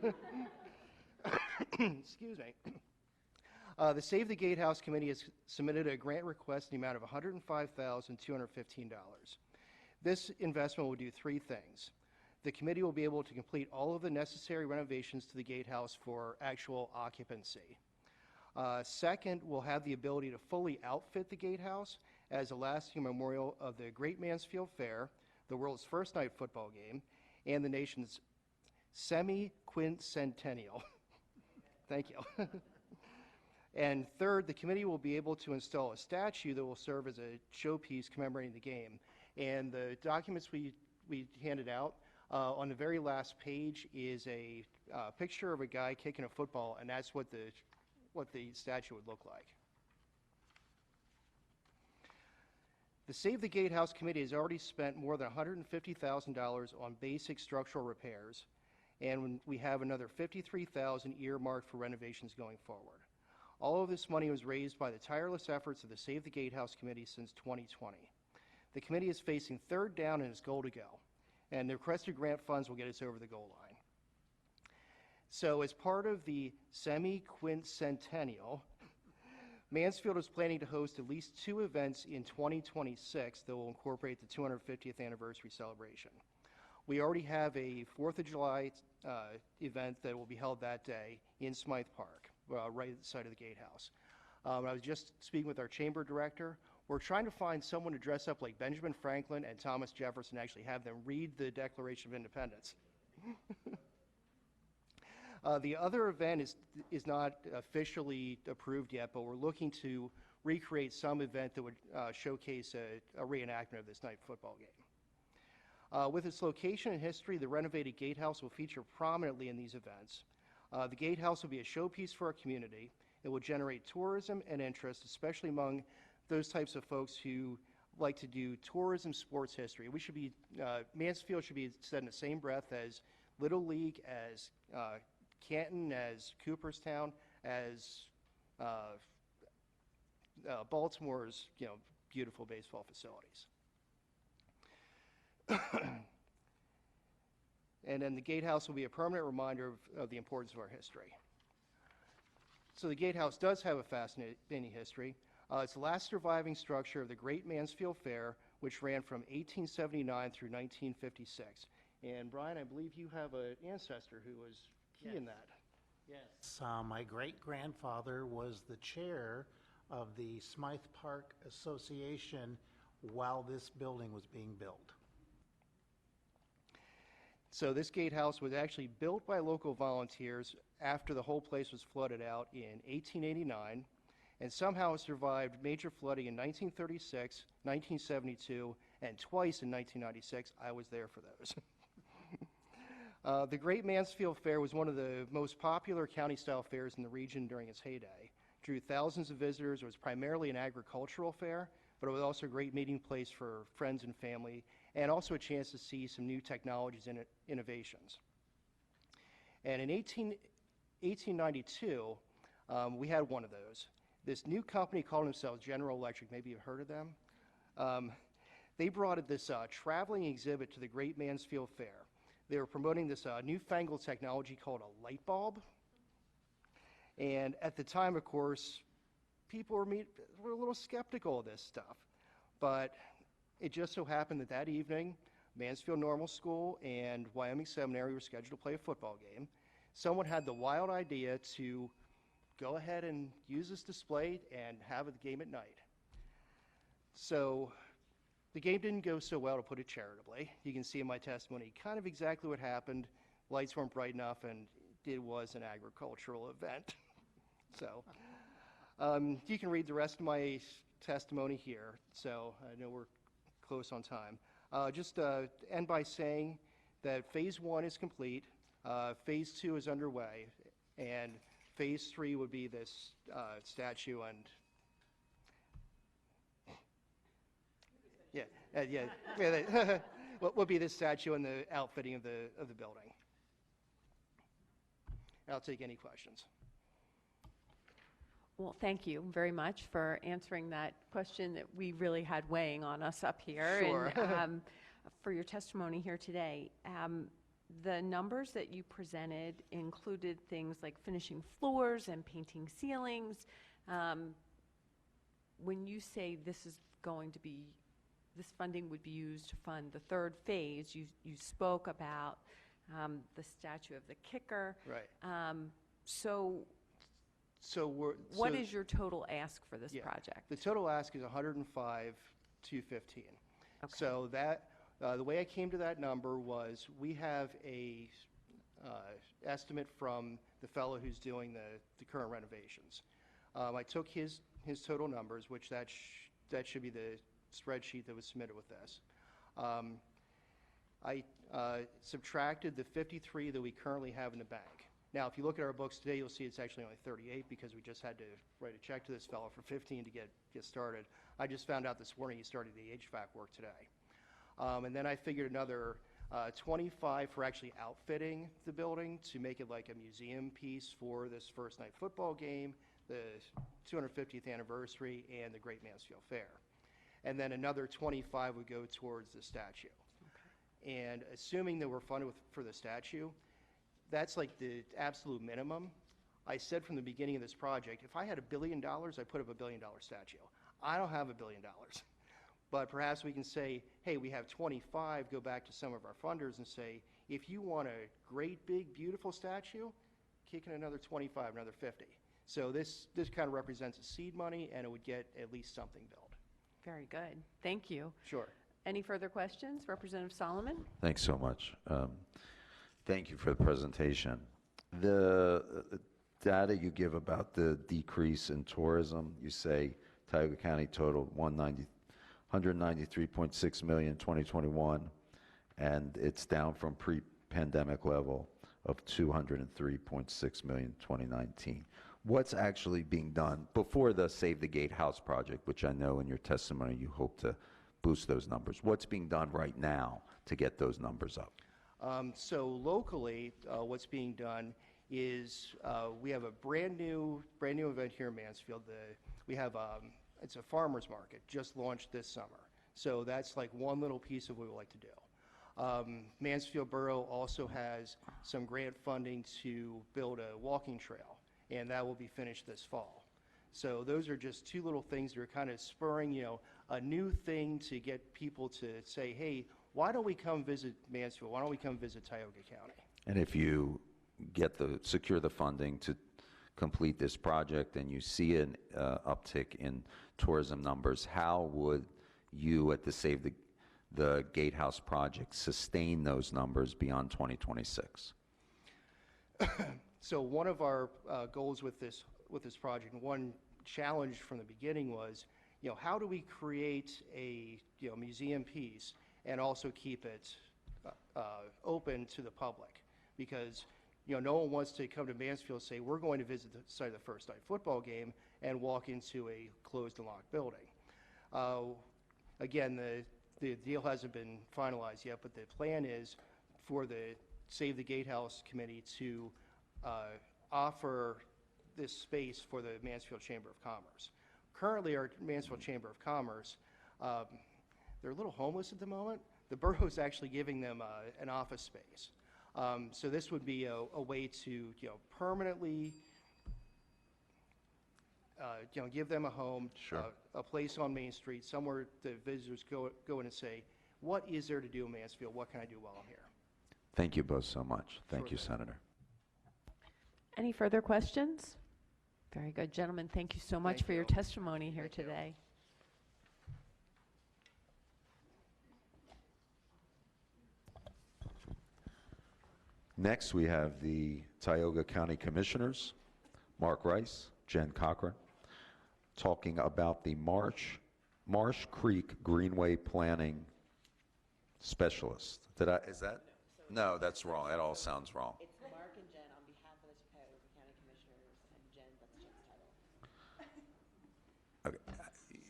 Excuse me. The Save the Gatehouse Committee has submitted a grant request in the amount of $105,215. This investment will do three things. The committee will be able to complete all of the necessary renovations to the gatehouse for actual occupancy. Second, we'll have the ability to fully outfit the gatehouse as a lasting memorial of the Great Mansfield Fair, the world's first night football game, and the nation's Semiquincentennial. Thank you. And third, the committee will be able to install a statue that will serve as a showpiece commemorating the game. And the documents we handed out, on the very last page is a picture of a guy kicking a football, and that's what the statue would look like. The Save the Gatehouse Committee has already spent more than $150,000 on basic structural repairs, and we have another $53,000 earmarked for renovations going forward. All of this money was raised by the tireless efforts of the Save the Gatehouse Committee since 2020. The committee is facing third down in its goal to go, and the requested grant funds will get us over the goal line. So as part of the Semiquincentennial, Mansfield is planning to host at least 2 events in 2026 that will incorporate the 250th anniversary celebration. We already have a 4th of July event that will be held that day in Smythe Park, right at the side of the gatehouse. I was just speaking with our chamber director. We're trying to find someone to dress up like Benjamin Franklin and Thomas Jefferson, and actually have them read the Declaration of Independence. The other event is not officially approved yet, but we're looking to recreate some event that would showcase a reenactment of this night football game. With its location and history, the renovated gatehouse will feature prominently in these events. The gatehouse will be a showpiece for our community. It will generate tourism and interest, especially among those types of folks who like to do tourism sports history. We should be, Mansfield should be said in the same breath as Little League, as Canton, as Cooperstown, as Baltimore's, beautiful baseball facilities. And then the gatehouse will be a permanent reminder of the importance of our history. So the gatehouse does have a fascinating history. It's the last surviving structure of the Great Mansfield Fair, which ran from 1879 through 1956. And Brian, I believe you have an ancestor who was key in that. Yes, my great-grandfather was the chair of the Smythe Park Association while this building was being built. So this gatehouse was actually built by local volunteers after the whole place was flooded out in 1889, and somehow it survived major flooding in 1936, 1972, and twice in 1996. I was there for those. The Great Mansfield Fair was one of the most popular county-style fairs in the region during its heyday. Drew thousands of visitors. It was primarily an agricultural fair, but it was also a great meeting place for friends and family, and also a chance to see some new technologies and innovations. And in 1892, we had one of those. This new company called themselves General Electric. Maybe you've heard of them. They brought this traveling exhibit to the Great Mansfield Fair. They were promoting this newfangled technology called a light bulb. And at the time, of course, people were a little skeptical of this stuff. But it just so happened that that evening, Mansfield Normal School and Wyoming Seminary were scheduled to play a football game. Someone had the wild idea to go ahead and use this display and have a game at night. So the game didn't go so well, to put it charitably. You can see in my testimony kind of exactly what happened. Lights weren't bright enough, and it was an agricultural event. So you can read the rest of my testimony here. So I know we're close on time. Just end by saying that phase 1 is complete, phase 2 is underway, and phase 3 would be this statue and what would be this statue and the outfitting of the building. I'll take any questions. Well, thank you very much for answering that question that we really had weighing on us up here. Sure. And for your testimony here today. The numbers that you presented included things like finishing floors and painting ceilings. When you say this funding would be used to fund the third phase, you spoke about the statue of the kicker. Right. What is your total ask for this project? The total ask is $105,215. Okay. So that the way I came to that number was we have a estimate from the fellow who's doing the current renovations. I took his total numbers, which that should be the spreadsheet that was submitted with this. I subtracted the 53 that we currently have in the bank. Now, if you look at our books today, you'll see it's actually only 38 because we just had to write a check to this fellow for 15 to get started. I just found out this morning he started the HVAC work today. And then I figured another 25 for actually outfitting the building to make it like a museum piece for this first night football game, the 250th anniversary, and the Great Mansfield Fair. And then another 25 would go towards the statue. Okay. And assuming that we're funded for the statue, that's like the absolute minimum. I said from the beginning of this project, if I had $1 billion, I'd put up $1 billion statue. I don't have $1 billion. But perhaps we can say, hey, we have 25, go back to some of our funders and say, if you want a great, big, beautiful statue, kick in another 25, another 50. So this kind of represents a seed money, and it would get at least something built. Very good. Thank you. Sure. Any further questions? Representative Solomon? Thanks so much. Thank you for the presentation. The data you give about the decrease in tourism, you say Tioga County totaled $193.6 million in 2021, and it's down from pre-pandemic level of $203.6 million in 2019. What's actually being done before the Save the Gatehouse project, which I know in your testimony you hope to boost those numbers? What's being done right now to get those numbers up? So locally, what's being done is we have a brand new event here in Mansfield. We have it's a farmer's market, just launched this summer. So that's like one little piece of what we like to do. Mansfield Borough also has some grant funding to build a walking trail, and that will be finished this fall. So those are just two little things that are kind of spurring, a new thing to get people to say, hey, why don't we come visit Mansfield? Why don't we come visit Tioga County? And if you secure the funding to complete this project and you see an uptick in tourism numbers, how would you at the Save the Gatehouse project sustain those numbers beyond 2026? So one of our goals with this project, and one challenge from the beginning was, how do we create a museum piece and also keep it open to the public? Because no one wants to come to Mansfield and say, we're going to visit the site of the first night football game and walk into a closed and locked building. Again, the deal hasn't been finalized yet, but the plan is for the Save the Gatehouse Committee to offer this space for the Mansfield Chamber of Commerce. Currently, our Mansfield Chamber of Commerce, they're a little homeless at the moment. The borough is actually giving them an office space. So this would be a way to permanently give them a home, Sure. A place on Main Street, somewhere the visitors go in and say, what is there to do in Mansfield? What can I do while I'm here? Thank you both so much. Thank Sure you, thing. Senator. Any further questions? Very good. Gentlemen, thank you so much Thank for your you. testimony here Thank you. today. Next, we have the Tioga County Commissioners, Mark Rice, Jen Cochran, talking about the Marsh Creek Greenway Planning Specialist. Is that? No, that's wrong. That all sounds wrong. It's Mark and Jen on behalf of the Tioga County Commissioners, and Jen, that's Jen's title. Okay.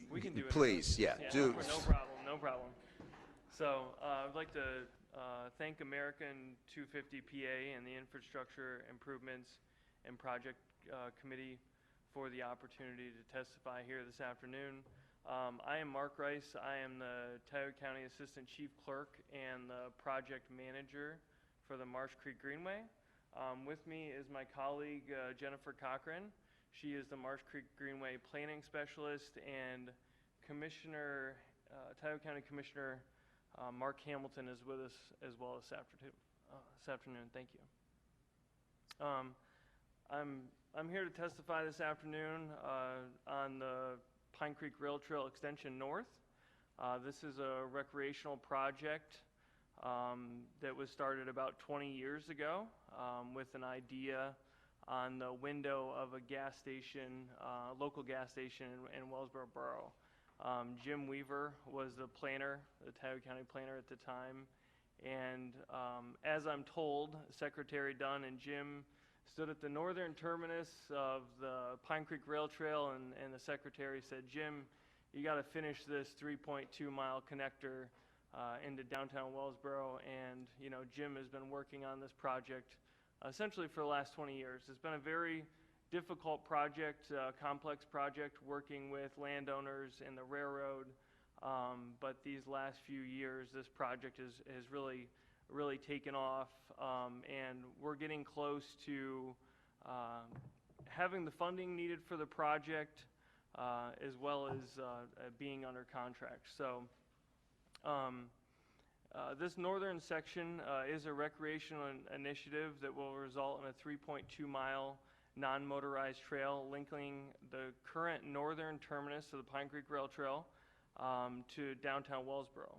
We can do it. Please, yeah, do. No problem, no problem. So I'd like to thank American250PA and the Infrastructure Improvements and Project Committee for the opportunity to testify here this afternoon. I am Mark Rice. I am the Tioga County Assistant Chief Clerk and the Project Manager for the Marsh Creek Greenway. With me is my colleague Jennifer Cochran. She is the Marsh Creek Greenway Planning Specialist, and Tioga County Commissioner Mark Hamilton is with us as well this afternoon. Thank you. I'm here to testify this afternoon on the Pine Creek Rail Trail Extension North. This is a recreational project that was started about 20 years ago with an idea on the window of a gas station, local gas station in Wellsboro Borough. Jim Weaver was the planner, the Tioga County planner at the time, and as I'm told, Secretary Dunn and Jim stood at the northern terminus of the Pine Creek Rail Trail, and the secretary said, "Jim, you got to finish this 3.2-mile connector into downtown Wellsboro." And Jim has been working on this project essentially for the last 20 years. It's been a very difficult project, complex project, working with landowners and the railroad. But these last few years, this project has really taken off, and we're getting close to having the funding needed for the project, as well as being under contract. So this northern section is a recreational initiative that will result in a 3.2-mile non-motorized trail linking the current northern terminus of the Pine Creek Rail Trail to downtown Wellsboro.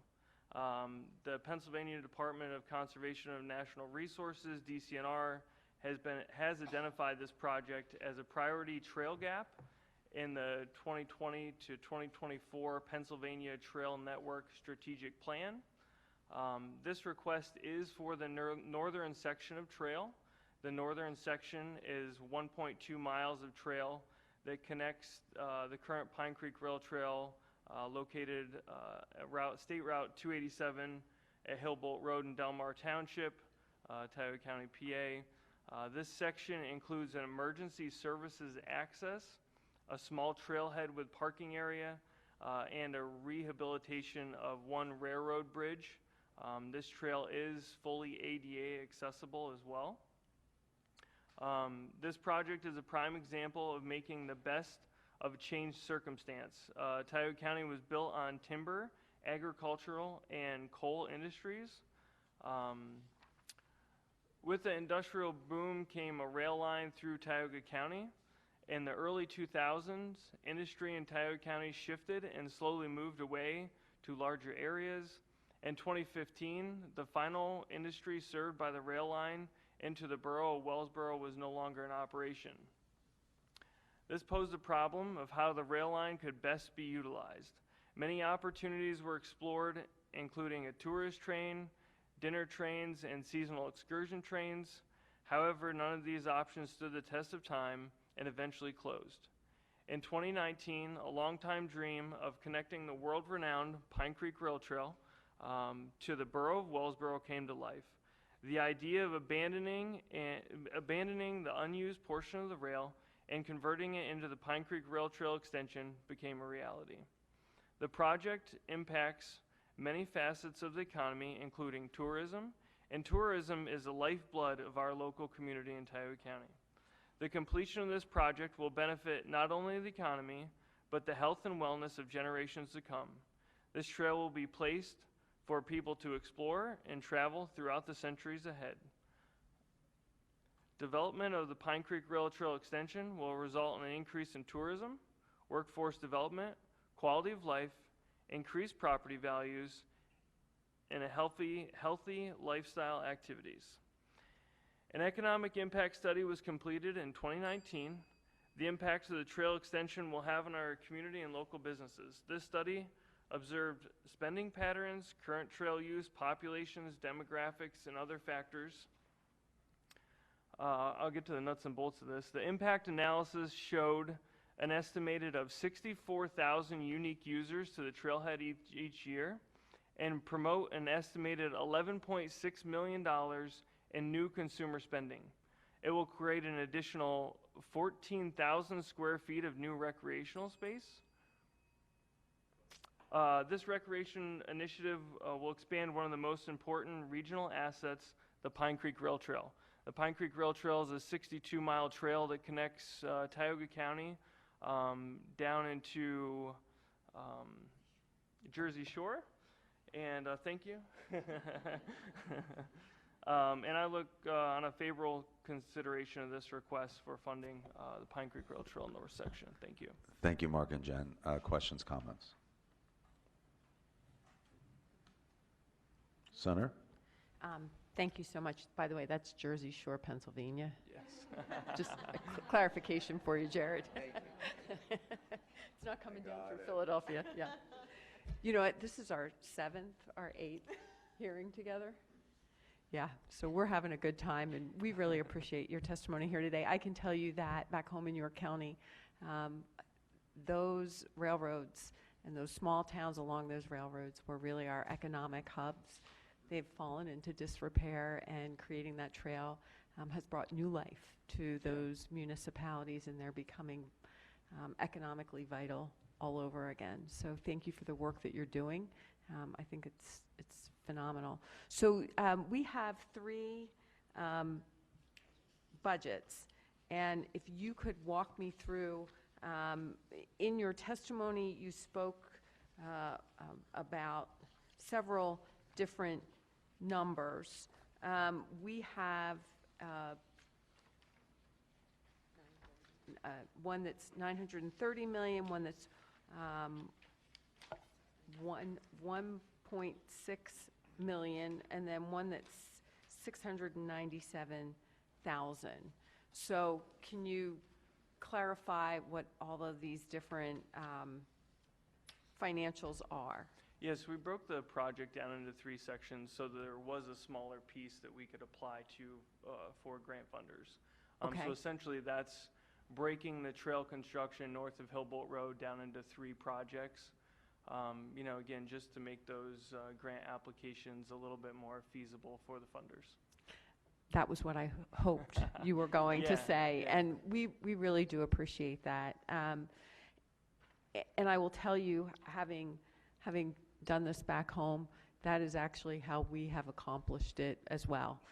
The Pennsylvania Department of Conservation of National Resources, DCNR, has identified this project as a priority trail gap in the 2020 to 2024 Pennsylvania Trail Network Strategic Plan. This request is for the northern section of trail. The northern section is 1.2 miles of trail that connects the current Pine Creek Rail Trail located at State Route 287 at Hillbolt Road in Delmar Township, Tioga County, PA. This section includes an emergency services access, a small trailhead with parking area, and a rehabilitation of one railroad bridge. This trail is fully ADA accessible as well. This project is a prime example of making the best of a changed circumstance. Tioga County was built on timber, agricultural, and coal industries. With the industrial boom came a rail line through Tioga County. In the early 2000s, industry in Tioga County shifted and slowly moved away to larger areas. In 2015, the final industry served by the rail line into the borough of Wellsboro was no longer in operation. This posed a problem of how the rail line could best be utilized. Many opportunities were explored, including a tourist train, dinner trains, and seasonal excursion trains. However, none of these options stood the test of time and eventually closed. In 2019, a longtime dream of connecting the world-renowned Pine Creek Rail Trail to the borough of Wellsboro came to life. The idea of abandoning the unused portion of the rail and converting it into the Pine Creek Rail Trail extension became a reality. The project impacts many facets of the economy, including tourism, and tourism is the lifeblood of our local community in Tioga County. The completion of this project will benefit not only the economy, but the health and wellness of generations to come. This trail will be placed for people to explore and travel throughout the centuries ahead. Development of the Pine Creek Rail Trail extension will result in an increase in tourism, workforce development, quality of life, increased property values, and a healthy lifestyle activities. An economic impact study was completed in 2019. The impacts of the trail extension will have on our community and local businesses. This study observed spending patterns, current trail use, populations, demographics, and other factors. I'll get to the nuts and bolts of this. The impact analysis showed an estimated of 64,000 unique users to the trailhead each year and promote an estimated $11.6 million in new consumer spending. It will create an additional 14,000 square feet of new recreational space. This recreation initiative will expand one of the most important regional assets, the Pine Creek Rail Trail. The Pine Creek Rail Trail is a 62-mile trail that connects Tioga County down into Jersey Shore. And thank you. And I look on a favorable consideration of this request for funding the Pine Creek Rail Trail North section. Thank you. Thank you, Mark and Jen. Questions, comments? Senator? Thank you so much. By the way, that's Jersey Shore, Pennsylvania. Yes. Just a clarification for you, Jared. It's not coming down through Philadelphia. Yeah. You know what? This is our 8th hearing together. Yeah, so we're having a good time, and we really appreciate your testimony here today. I can tell you that back home in York County, those railroads and those small towns along those railroads were really our economic hubs. They've fallen into disrepair, and creating that trail has brought new life to those municipalities, and they're becoming economically vital all over again. So thank you for the work that you're doing. I think it's phenomenal. So we have 3 budgets, and if you could walk me through, in your testimony you spoke about several different numbers. We have one that's 930 million, one that's 1.6 million, and then one that's 697,000. So can you clarify what all of these different financials are? Yes, we broke the project down into 3 sections so there was a smaller piece that we could apply to for grant funders. Okay. So essentially that's breaking the trail construction north of Hillbolt Road down into 3 projects. You know, again, just to make those grant applications a little bit more feasible for the funders. That was what I hoped you were going to say, and we really do appreciate that. And I will tell you, having done this back home, that is actually how we have accomplished it as well.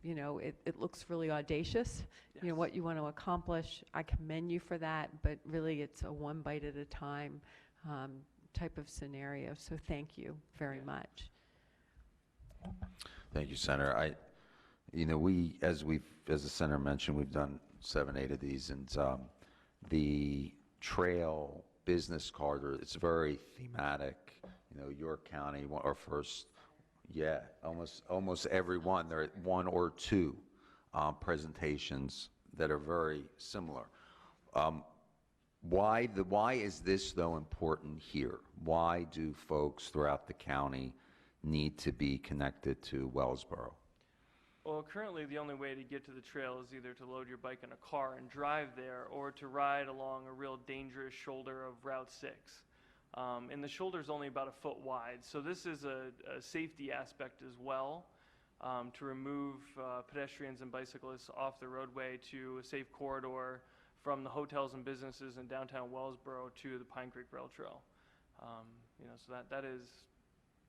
You know, it looks really audacious, you know, what you want to accomplish. I commend you for that, but really it's a one bite at a time type of scenario. So thank you very much. Thank you, Senator. You know, as the Senator mentioned, we've done 7, 8 of these, and the trail business corridor, it's very thematic. You know, York County, our first, almost every one. There are 1 or 2 presentations that are very similar. Why is this, though, important here? Why do folks throughout the county need to be connected to Wellsboro? Well, currently the only way to get to the trail is either to load your bike in a car and drive there, or to ride along a real dangerous shoulder of Route 6. And the shoulder's only about a foot wide, so this is a safety aspect as well, to remove pedestrians and bicyclists off the roadway to a safe corridor from the hotels and businesses in downtown Wellsboro to the Pine Creek Rail Trail. You know, so that is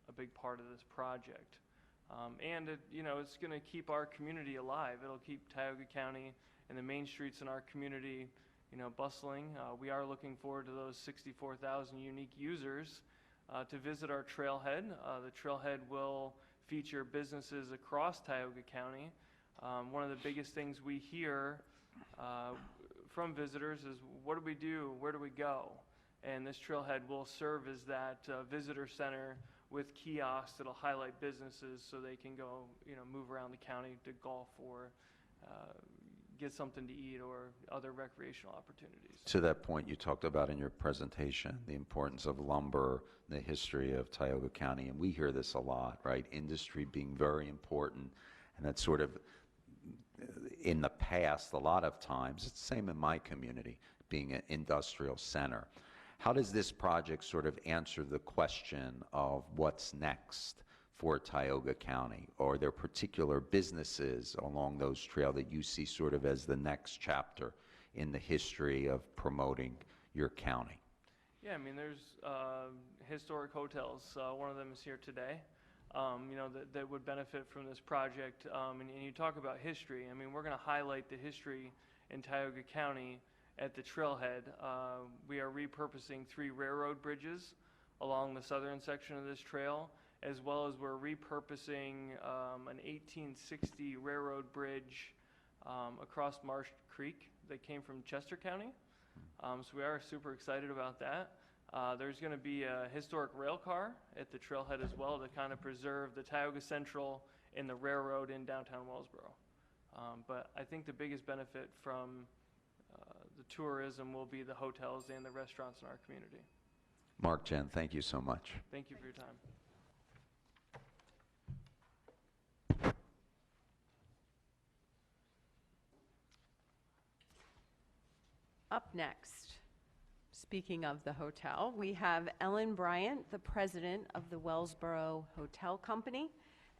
a big part of this project. And you know, it's going to keep our community alive. It'll keep Tioga County and the main streets in our community, you know, bustling. We are looking forward to those 64,000 unique users to visit our trailhead. The trailhead will feature businesses across Tioga County, One of the biggest things we hear from visitors is, what do we do? Where do we go? And this trailhead will serve as that visitor center with kiosks that'll highlight businesses so they can go, move around the county to golf or get something to eat or other recreational opportunities. To that point, you talked about in your presentation the importance of lumber, the history of Tioga County, and we hear this a lot, right? Industry being very important, and that's sort of in the past, a lot of times, it's the same in my community, being an industrial center. How does this project sort of answer the question of what's next for Tioga County? Or are there particular businesses along those trails that you see sort of as the next chapter in the history of promoting your county? Yeah, I mean, there's historic hotels. One of them is here today, that would benefit from this project. And you talk about history. I mean, we're going to highlight the history in Tioga County at the trailhead. We are repurposing 3 railroad bridges along the southern section of this trail, as well as we're repurposing an 1860 railroad bridge across Marsh Creek that came from Chester County. So we are super excited about that. There's going to be a historic rail car at the trailhead as well to kind of preserve the Tioga Central and the railroad in downtown Wellsboro. But I think the biggest benefit from the tourism will be the hotels and the restaurants in our community. Mark, Jen, thank you so much. Thank you for your time. Up next, speaking of the hotel, we have Ellen Bryant, the president of the Wellsboro Hotel Company,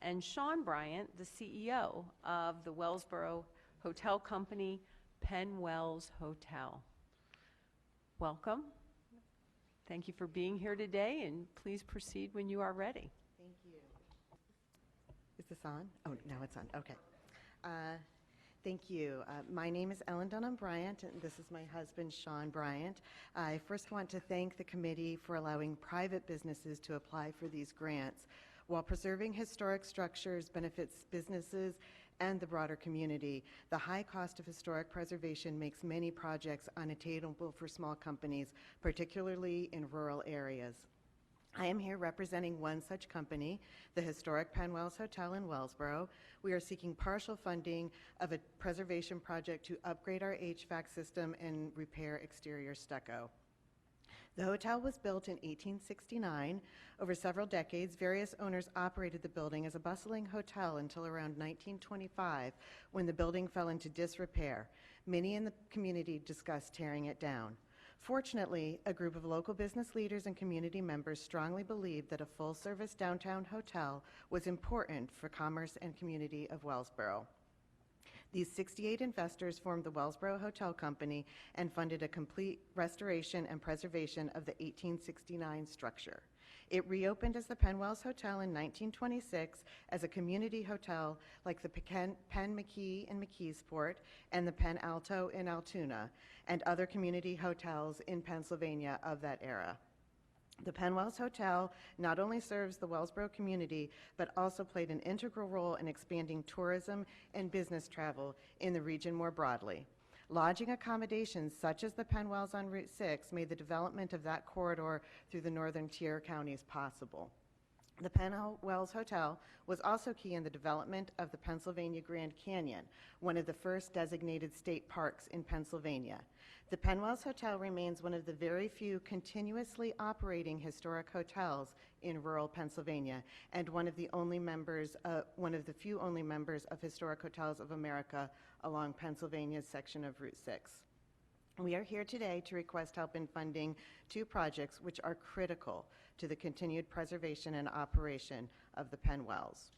and Sean Bryant, the CEO of the Wellsboro Hotel Company, Penn Wells Hotel. Welcome. Thank you for being here today, and please proceed when you are ready. Thank you. Is this on? Oh, now it's on. Okay. Thank you. My name is Ellen Dunham Bryant, and this is my husband, Sean Bryant. I first want to thank the committee for allowing private businesses to apply for these grants. While preserving historic structures benefits businesses and the broader community, the high cost of historic preservation makes many projects unattainable for small companies, particularly in rural areas. I am here representing one such company, the historic Penn Wells Hotel in Wellsboro. We are seeking partial funding of a preservation project to upgrade our HVAC system and repair exterior stucco. The hotel was built in 1869. Over several decades, various owners operated the building as a bustling hotel until around 1925, when the building fell into disrepair. Many in the community discussed tearing it down. Fortunately, a group of local business leaders and community members strongly believed that a full-service downtown hotel was important for commerce and community of Wellsboro. These 68 investors formed the Wellsboro Hotel Company and funded a complete restoration and preservation of the 1869 structure. It reopened as the Penn Wells Hotel in 1926 as a community hotel like the Penn McKee in McKeesport and the Penn Alto in Altoona and other community hotels in Pennsylvania of that era. The Penn Wells Hotel not only serves the Wellsboro community, but also played an integral role in expanding tourism and business travel in the region more broadly. Lodging accommodations such as the Penn Wells on Route 6 made the development of that corridor through the northern tier counties possible. The Penn Wells Hotel was also key in the development of the Pennsylvania Grand Canyon, one of the first designated state parks in Pennsylvania. The Penn Wells Hotel remains one of the very few continuously operating historic hotels in rural Pennsylvania, and one of the few only members of Historic Hotels of America along Pennsylvania's section of Route 6. We are here today to request help in funding 2 projects which are critical to the continued preservation and operation of the Penn Wells.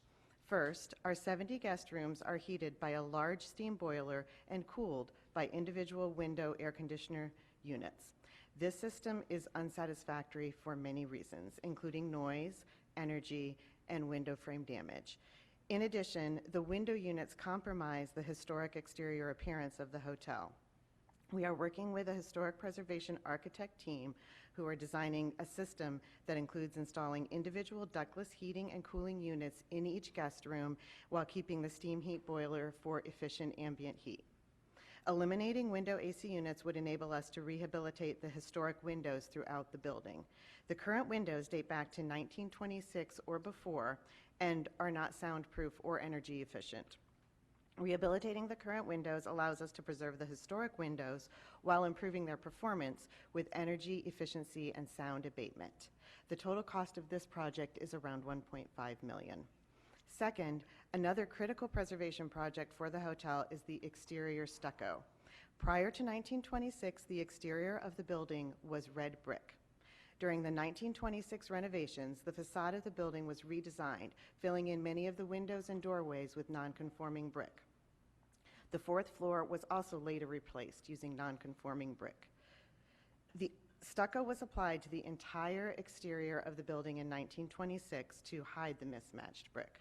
First, our 70 guest rooms are heated by a large steam boiler and cooled by individual window air conditioner units. This system is unsatisfactory for many reasons, including noise, energy, and window frame damage. In addition, the window units compromise the historic exterior appearance of the hotel. We are working with a historic preservation architect team who are designing a system that includes installing individual ductless heating and cooling units in each guest room while keeping the steam heat boiler for efficient ambient heat. Eliminating window AC units would enable us to rehabilitate the historic windows throughout the building. The current windows date back to 1926 or before and are not soundproof or energy efficient. Rehabilitating the current windows allows us to preserve the historic windows while improving their performance with energy efficiency and sound abatement. The total cost of this project is around $1.5 million. Second, another critical preservation project for the hotel is the exterior stucco. Prior to 1926, the exterior of the building was red brick. During the 1926 renovations, the facade of the building was redesigned, filling in many of the windows and doorways with non-conforming brick. The fourth floor was also later replaced using non-conforming brick. The stucco was applied to the entire exterior of the building in 1926 to hide the mismatched brick.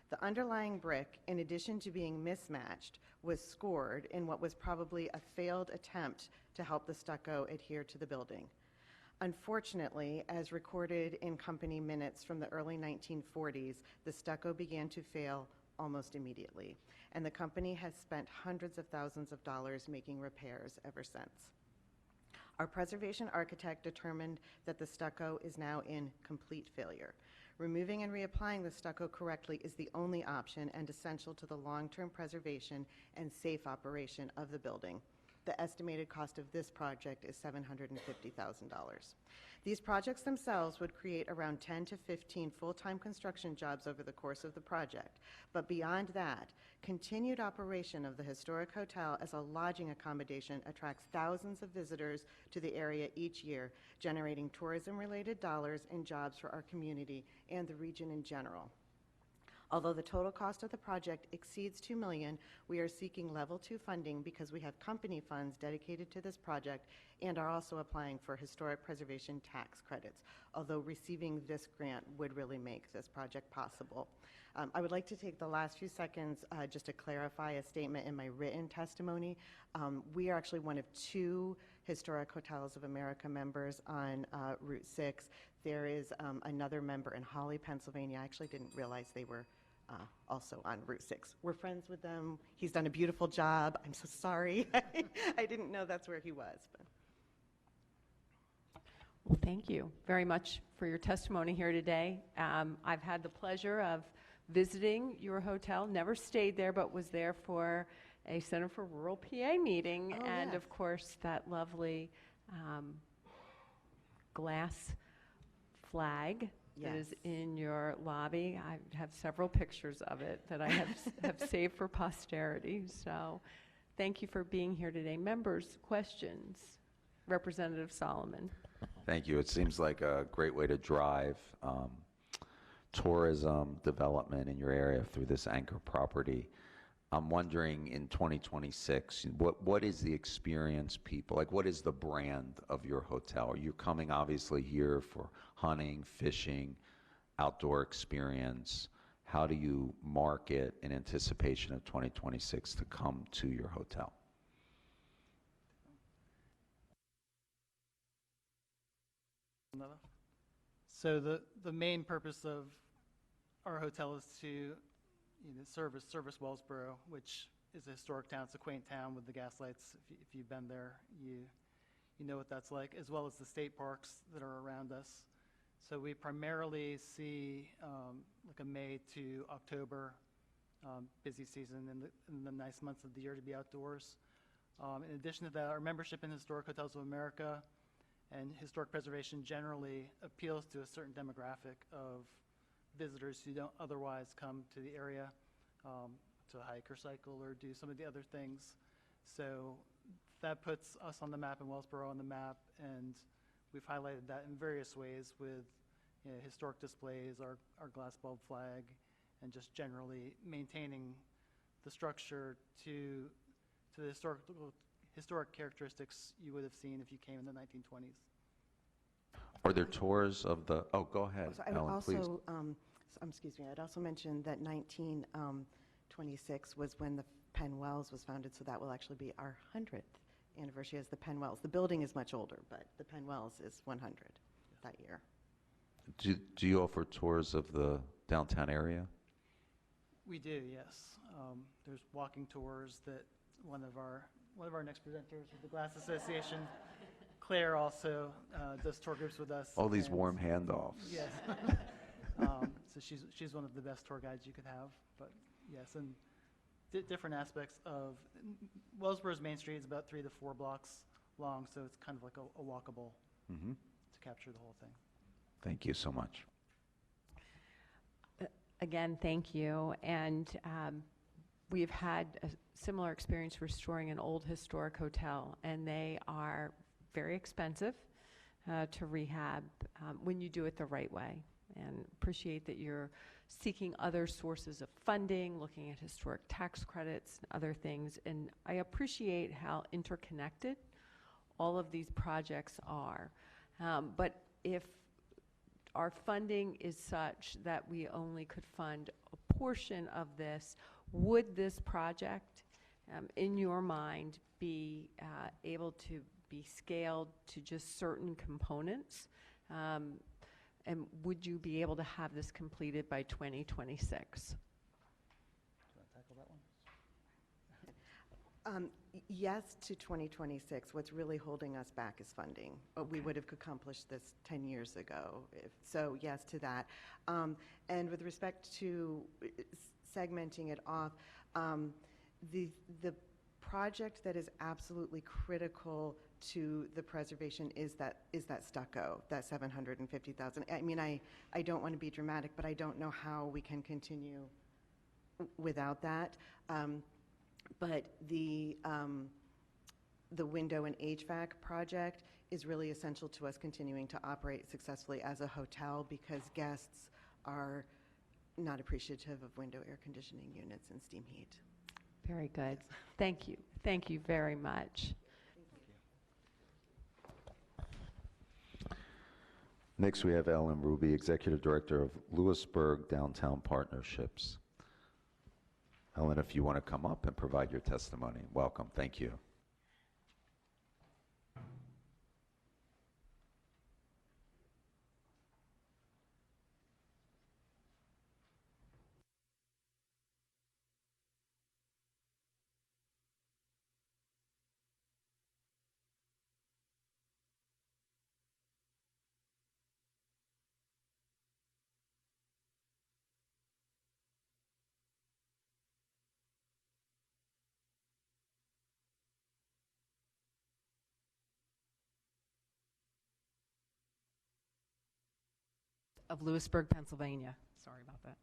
The underlying brick, in addition to being mismatched, was scored in what was probably a failed attempt to help the stucco adhere to the building. Unfortunately, as recorded in company minutes from the early 1940s, the stucco began to fail almost immediately, and the company has spent hundreds of thousands of dollars making repairs ever since. Our preservation architect determined that the stucco is now in complete failure. Removing and reapplying the stucco correctly is the only option and essential to the long-term preservation and safe operation of the building. The estimated cost of this project is $750,000. These projects themselves would create around 10 to 15 full-time construction jobs over the course of the project. But beyond that, continued operation of the historic hotel as a lodging accommodation attracts thousands of visitors to the area each year, generating tourism-related dollars and jobs for our community and the region in general. Although the total cost of the project exceeds $2 million, we are seeking level 2 funding because we have company funds dedicated to this project and are also applying for historic preservation tax credits, although receiving this grant would really make this project possible. I would like to take the last few seconds just to clarify a statement in my written testimony. We are actually one of 2 Historic Hotels of America members on Route 6. There is another member in Holly, Pennsylvania. I actually didn't realize they were also on Route 6. We're friends with them. He's done a beautiful job. I'm so sorry. I didn't know that's where he was. But. Well, thank you very much for your testimony here today. I've had the pleasure of visiting your hotel, never stayed there, but was there for a Center for Rural PA meeting, and yes. of course that lovely glass flag that is in your lobby. I have several pictures of it that I have saved for posterity. So thank you for being here today. Members, questions? Representative Solomon. Thank you. It seems like a great way to drive tourism development in your area through this anchor property. I'm wondering in 2026, what is the experience people, like what is the brand of your hotel? You're coming obviously here for hunting, fishing, outdoor experience. How do you market in anticipation of 2026 to come to your hotel? So the main purpose of our hotel is to service Wellsboro, which is a historic town. It's a quaint town with the gas lights. If you've been there, you know what that's like, as well as the state parks that are around us. So we primarily see like a May to October busy season in the nice months of the year to be outdoors. In addition to that, our membership in Historic Hotels of America and historic preservation generally appeals to a certain demographic of visitors who don't otherwise come to the area to hike or cycle or do some of the other things. So that puts us on the map and Wellsboro on the map, and we've highlighted that in various ways with historic displays, our glass bulb flag, and just generally maintaining the structure to the historic characteristics you would have seen if you came in the 1920s. Are there tours of the, oh, go ahead, So I would Ellen, also, please. excuse me, I'd also mention that 1926 was when the Penn Wells was founded, so that will actually be our 100th anniversary as the Penn Wells. The building is much older, but the Penn Wells is 100 that year. Do you offer tours of the downtown area? We do, yes. There's walking tours that one of our next presenters with the Glass Association, Claire, also does tour groups with us. All these and- warm handoffs. Yes. So she's one of the best tour guides you could have. But yes, and different aspects of Wellsboro's Main Street is about 3 to 4 blocks long, so it's kind of like a walkable to capture the whole thing. Thank you so much. Again, thank you. And we've had a similar experience restoring an old historic hotel, and they are very expensive to rehab when you do it the right way. And appreciate that you're seeking other sources of funding, looking at historic tax credits and other things. And I appreciate how interconnected all of these projects are. But if our funding is such that we only could fund a portion of this, would this project, in your mind, be able to be scaled to just certain components? And would you be able to have this completed by 2026? Do you want to tackle that one? Yes to 2026. What's really holding us back is funding. We would have accomplished this 10 years ago. So yes to that. And with respect to segmenting it off, the project that is absolutely critical to the preservation is that stucco, that 750,000. I mean, I don't want to be dramatic, but I don't know how we can continue without that. But the window and HVAC project is really essential to us continuing to operate successfully as a hotel, because guests are not appreciative of window air conditioning units and steam heat. Very good. Thank you. Thank you very much. Next, we have Ellen Ruby, Executive Director of Lewisburg Downtown Partnerships. Ellen, if you want to come up and provide your testimony, welcome. Thank you. Of Lewisburg, Pennsylvania. Sorry about that.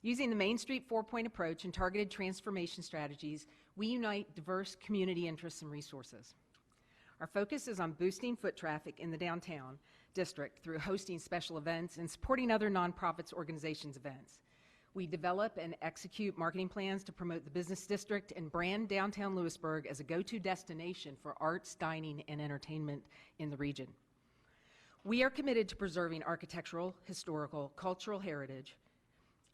Using the Main Street four-point approach and targeted transformation strategies, we unite diverse community interests and resources. Our focus is on boosting foot traffic in the downtown district through hosting special events and supporting other nonprofits organizations' events. We develop and execute marketing plans to promote the business district and brand downtown Lewisburg as a go-to destination for arts, dining, and entertainment in the region. We are committed to preserving architectural, historical, cultural heritage,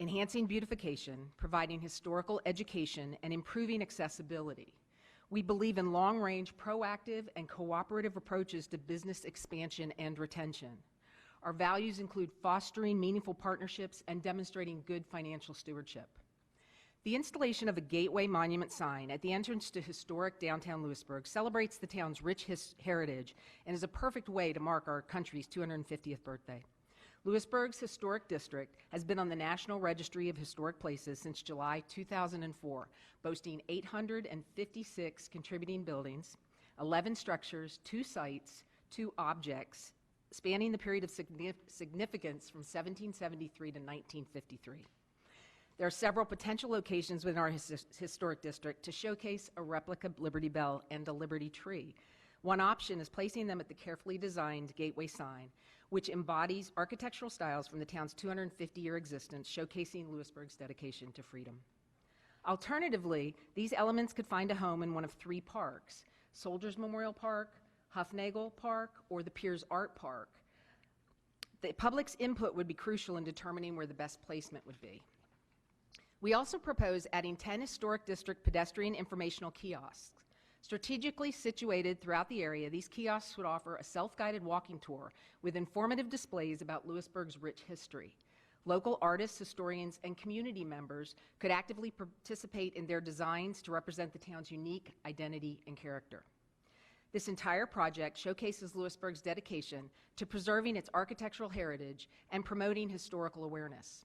enhancing beautification, providing historical education, and improving accessibility. We believe in long-range, proactive, and cooperative approaches to business expansion and retention. Our values include fostering meaningful partnerships and demonstrating good financial stewardship. The installation of a gateway monument sign at the entrance to historic downtown Lewisburg celebrates the town's rich heritage and is a perfect way to mark our country's 250th birthday. Lewisburg's historic district has been on the National Registry of Historic Places since July 2004, boasting 856 contributing buildings, 11 structures, 2 sites, 2 objects, spanning the period of significance from 1773 to 1953. There are several potential locations within our historic district to showcase a replica Liberty Bell and a Liberty Tree. One option is placing them at the carefully designed gateway sign, which embodies architectural styles from the town's 250-year existence, showcasing Lewisburg's dedication to freedom. Alternatively, these elements could find a home in one of 3 parks: Soldiers Memorial Park, Huffnagel Park, or the Piers Art Park. The public's input would be crucial in determining where the best placement would be. We also propose adding 10 historic district pedestrian informational kiosks, Strategically situated throughout the area, these kiosks would offer a self-guided walking tour with informative displays about Lewisburg's rich history. Local artists, historians, and community members could actively participate in their designs to represent the town's unique identity and character. This entire project showcases Lewisburg's dedication to preserving its architectural heritage and promoting historical awareness.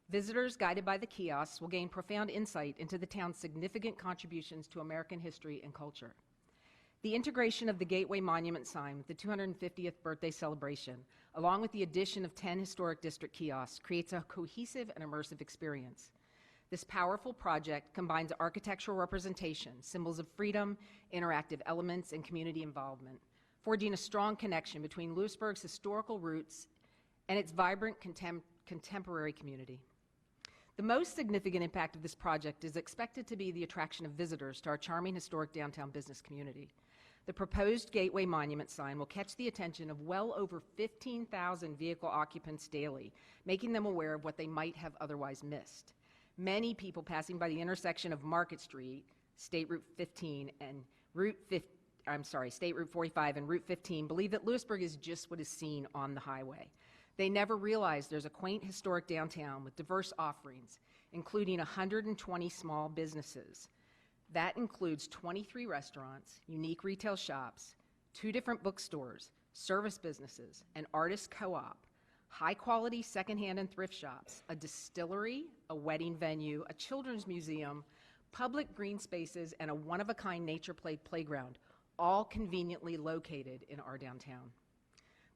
Visitors guided by the kiosks will gain profound insight into the town's significant contributions to American history and culture. The integration of the Gateway Monument sign with the 250th birthday celebration, along with the addition of 10 historic district kiosks, creates a cohesive and immersive experience. This powerful project combines architectural representation, symbols of freedom, interactive elements, and community involvement, forging a strong connection between Lewisburg's historical roots and its vibrant contemporary community. The most significant impact of this project is expected to be the attraction of visitors to our charming historic downtown business community. The proposed Gateway Monument sign will catch the attention of well over 15,000 vehicle occupants daily, making them aware of what they might have otherwise missed. Many people passing by the intersection of Market Street, State Route 15 and State Route 45 and Route 15 believe that Lewisburg is just what is seen on the highway. They never realize there's a quaint historic downtown with diverse offerings, including 120 small businesses. That includes 23 restaurants, unique retail shops, 2 different bookstores, service businesses, an artist co-op, high-quality secondhand and thrift shops, a distillery, a wedding venue, a children's museum, public green spaces, and a one-of-a-kind nature playground, all conveniently located in our downtown.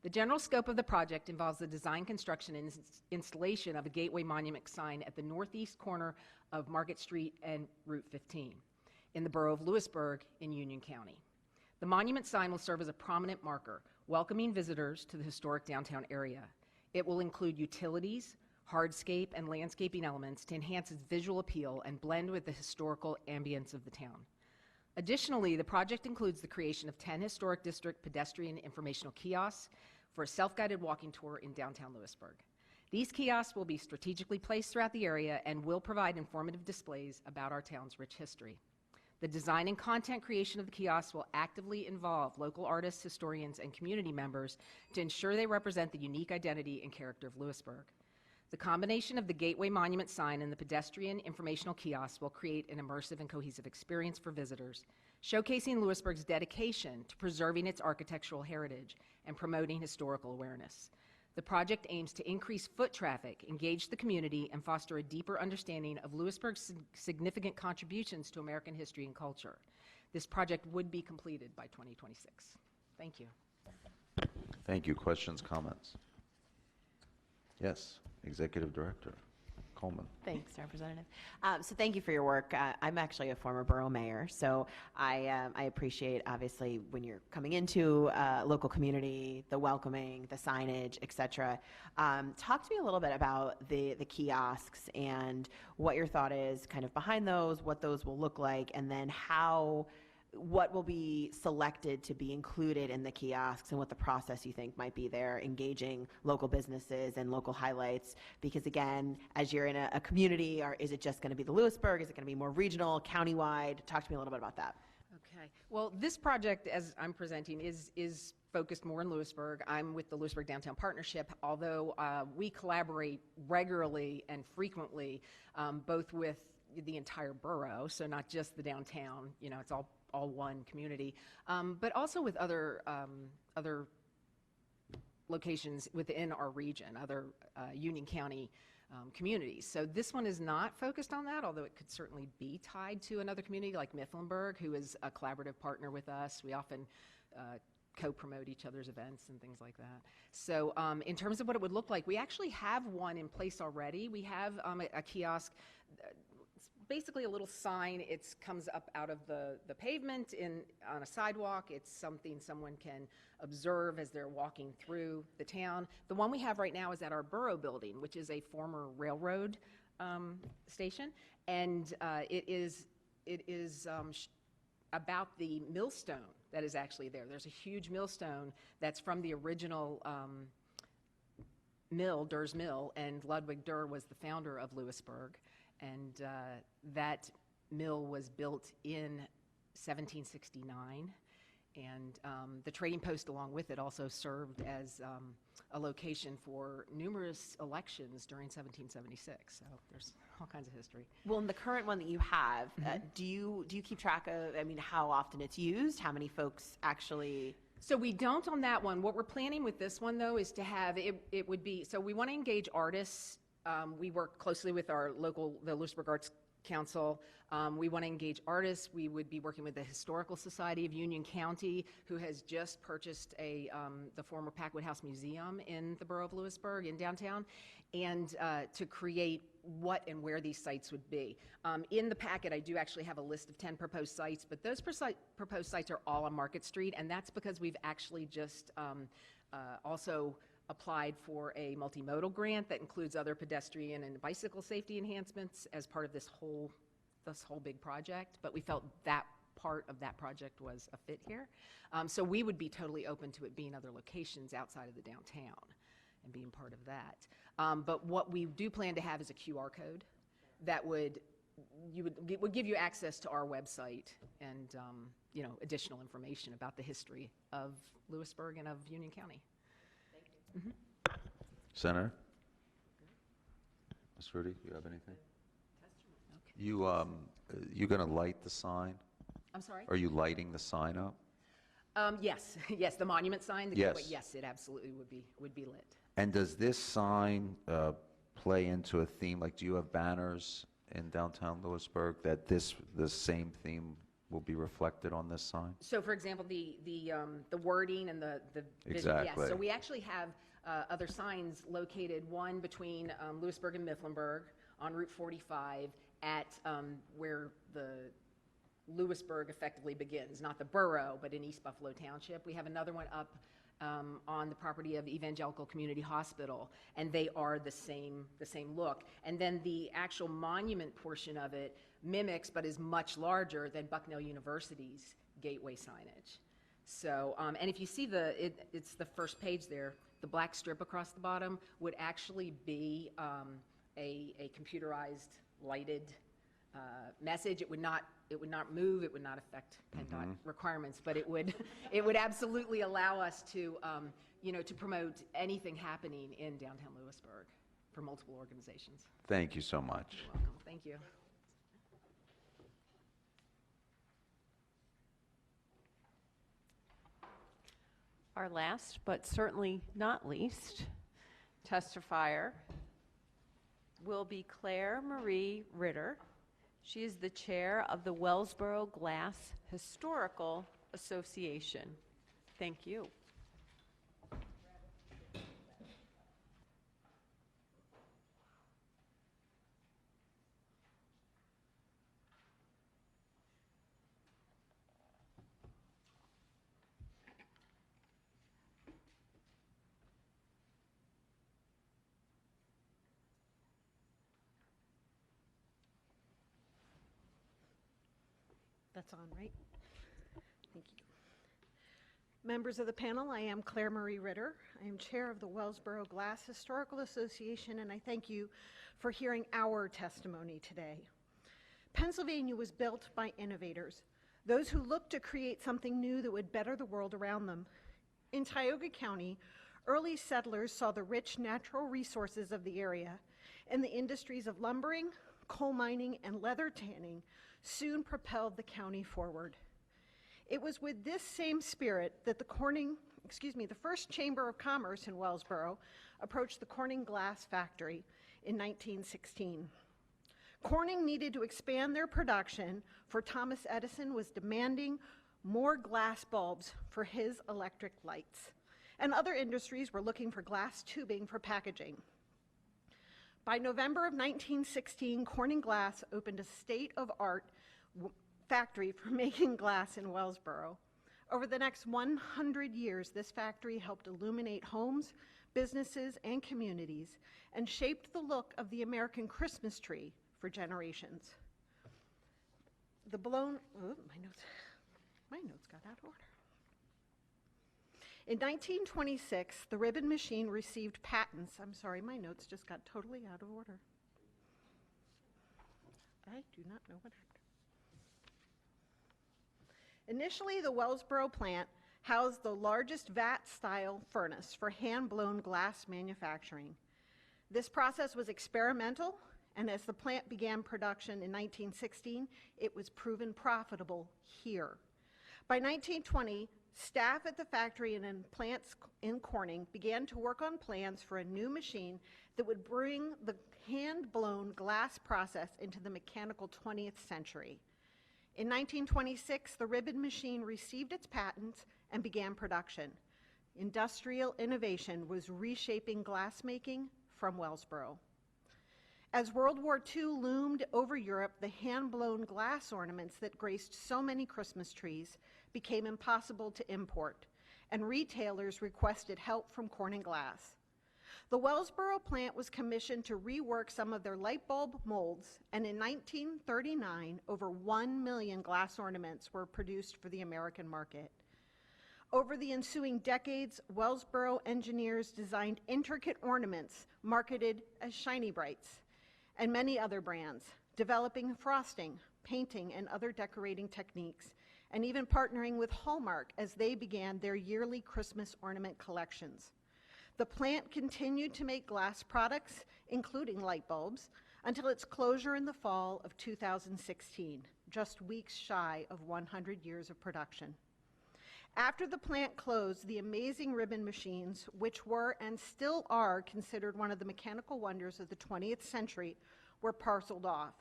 The general scope of the project involves the design, construction, and installation of a Gateway Monument sign at the northeast corner of Market Street and Route 15 in the borough of Lewisburg in Union County. The monument sign will serve as a prominent marker, welcoming visitors to the historic downtown area. It will include utilities, hardscape, and landscaping elements to enhance its visual appeal and blend with the historical ambience of the town. Additionally, the project includes the creation of 10 historic district pedestrian informational kiosks for a self-guided walking tour in downtown Lewisburg. These kiosks will be strategically placed throughout the area and will provide informative displays about our town's rich history. The design and content creation of the kiosks will actively involve local artists, historians, and community members to ensure they represent the unique identity and character of Lewisburg. The combination of the Gateway Monument sign and the pedestrian informational kiosks will create an immersive and cohesive experience for visitors, showcasing Lewisburg's dedication to preserving its architectural heritage and promoting historical awareness. The project aims to increase foot traffic, engage the community, and foster a deeper understanding of Lewisburg's significant contributions to American history and culture. This project would be completed by 2026. Thank you. Thank you. Questions, comments? Yes, Executive Director Coleman. Thanks, Representative. So thank you for your work. I'm actually a former borough mayor, so I appreciate, obviously, when you're coming into local community, the welcoming, the signage, et cetera. Talk to me a little bit about the kiosks and what your thought is kind of behind those, what those will look like, and then what will be selected to be included in the kiosks and what the process you think might be there, engaging local businesses and local highlights. Because again, as you're in a community, is it just going to be the Lewisburg? Is it going to be more regional, countywide? Talk to me a little bit about that. Okay. Well, this project, as I'm presenting, is focused more in Lewisburg. I'm with the Lewisburg Downtown Partnership, although we collaborate regularly and frequently, both with the entire borough, so not just the downtown, it's all one community, but also with other locations within our region, other Union County communities. So this one is not focused on that, although it could certainly be tied to another community like Mifflinburg, who is a collaborative partner with us. We often co-promote each other's events and things like that. So in terms of what it would look like, we actually have one in place already. We have a kiosk. Basically a little sign. It comes up out of the pavement on a sidewalk. It's something someone can observe as they're walking through the town. The one we have right now is at our Borough building, which is a former railroad station, and it is about the millstone that is actually there. There's a huge millstone that's from the original mill, Durr's Mill, and Ludwig Durr was the founder of Lewisburg. And that mill was built in 1769. And the Trading Post along with it also served as a location for numerous elections during 1776. So there's all kinds of history. Well, in the current one that you have, do you keep track of, I mean, how often it's used? How many folks actually? So we don't on that one. What we're planning with this one, though, is to have, it would be, so we want to engage artists. We work closely with our local, the Lewisburg Arts Council. We want to engage artists. We would be working with the Historical Society of Union County, who has just purchased the former Packwood House Museum in the borough of Lewisburg in downtown, and to create what and where these sites would be. In the packet, I do actually have a list of 10 proposed sites, but those proposed sites are all on Market Street, and that's because we've actually just also applied for a multimodal grant that includes other pedestrian and bicycle safety enhancements as part of this whole big project, but we felt that part of that project was a fit here. So we would be totally open to it being other locations outside of the downtown and being part of that. But what we do plan to have is a QR code that would give you access to our website and additional information about the history of Lewisburg and of Union County. Senator? Ms. Rudy, you have anything? You going to light the sign? I'm sorry? Are you lighting the sign up? Yes, yes, the monument sign. Yes. Yes, it absolutely would be lit. And does this sign play into a theme? Like, do you have banners in downtown Lewisburg that the same theme will be reflected on this sign? So, for example, the wording and the vision, Exactly. yes. So we actually have other signs located, one between Lewisburg and Mifflinburg on Route 45 at where the Lewisburg effectively begins, not the borough, but in East Buffalo Township. We have another one up on the property of Evangelical Community Hospital, and they are the same look. And then the actual monument portion of it mimics, but is much larger than Bucknell University's gateway signage. So, and if you see it's the first page there, the black strip across the bottom would actually be a computerized lighted message. It would not move. It would not affect PennDOT requirements, but it would absolutely allow us to to promote anything happening in downtown Lewisburg for multiple organizations. Thank you so much. You're welcome. Thank you. Our last, but certainly not least, testifier will be Claire Marie Ritter. She is the chair of the Wellsboro Glass Historical Association. Thank you. That's on, right? Thank you. Members of the panel, I am Claire Marie Ritter. I am chair of the Wellsboro Glass Historical Association, and I thank you for hearing our testimony today. Pennsylvania was built by innovators, those who looked to create something new that would better the world around them. In Tioga County, early settlers saw the rich natural resources of the area, and the industries of lumbering, coal mining, and leather tanning soon propelled the county forward. It was with this same spirit that the first Chamber of Commerce in Wellsboro approached the Corning Glass Factory in 1916. Corning needed to expand their production, for Thomas Edison was demanding more glass bulbs for his electric lights, and other industries were looking for glass tubing for packaging. By November of 1916, Corning Glass opened a state-of-the-art factory for making glass in Wellsboro. Over the next 100 years, this factory helped illuminate homes, businesses, and communities, and shaped the look of the American Christmas tree for generations. My notes got out of order. In 1926, the ribbon machine received patents. I'm sorry, my notes just got totally out of order. I do not know what happened. Initially, the Wellsboro plant housed the largest vat-style furnace for hand-blown glass manufacturing. This process was experimental, and as the plant began production in 1916, it was proven profitable here. By 1920, staff at the factory and in plants in Corning began to work on plans for a new machine that would bring the hand-blown glass process into the mechanical 20th century. In 1926, the ribbon machine received its patent and began production. Industrial innovation was reshaping glassmaking from Wellsboro. As World War II loomed over Europe, the hand-blown glass ornaments that graced so many Christmas trees became impossible to import, and retailers requested help from Corning Glass. The Wellsboro plant was commissioned to rework some of their light bulb molds, and in 1939, over 1 million glass ornaments were produced for the American market. Over the ensuing decades, Wellsboro engineers designed intricate ornaments marketed as Shiny Brights, and many other brands, developing frosting, painting, and other decorating techniques, and even partnering with Hallmark as they began their yearly Christmas ornament collections. The plant continued to make glass products, including light bulbs, until its closure in the fall of 2016, just weeks shy of 100 years of production. After the plant closed, the amazing ribbon machines, which were and still are considered one of the mechanical wonders of the 20th century, were parceled off.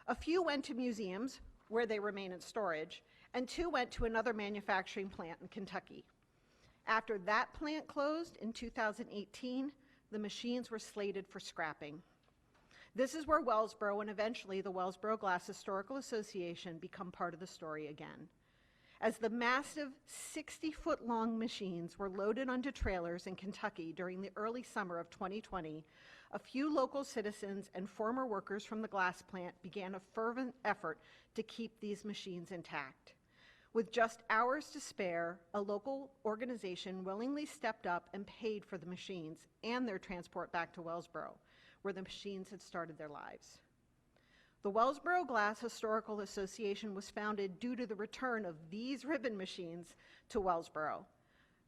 A few went to museums, where they remain in storage, and 2 went to another manufacturing plant in Kentucky. After that plant closed in 2018, the machines were slated for scrapping. This is where Wellsboro and eventually the Wellsboro Glass Historical Association become part of the story again. As the massive 60-foot-long machines were loaded onto trailers in Kentucky during the early summer of 2020, a few local citizens and former workers from the glass plant began a fervent effort to keep these machines intact. With just hours to spare, a local organization willingly stepped up and paid for the machines and their transport back to Wellsboro, where the machines had started their lives. The Wellsboro Glass Historical Association was founded due to the return of these ribbon machines to Wellsboro.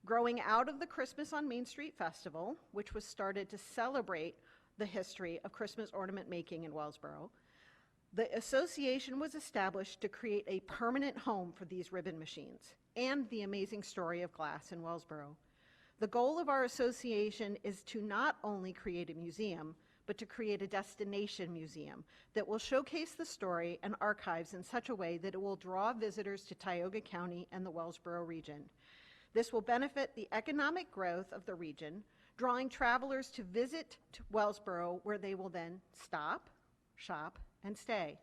Growing out of the Christmas on Main Street Festival, which was started to celebrate the history of Christmas ornament making in Wellsboro, the association was established to create a permanent home for these ribbon machines and the amazing story of glass in Wellsboro. The goal of our association is to not only create a museum, but to create a destination museum that will showcase the story and archives in such a way that it will draw visitors to Tioga County and the Wellsboro region. This will benefit the economic growth of the region, drawing travelers to visit Wellsboro, where they will then stop, shop, and stay.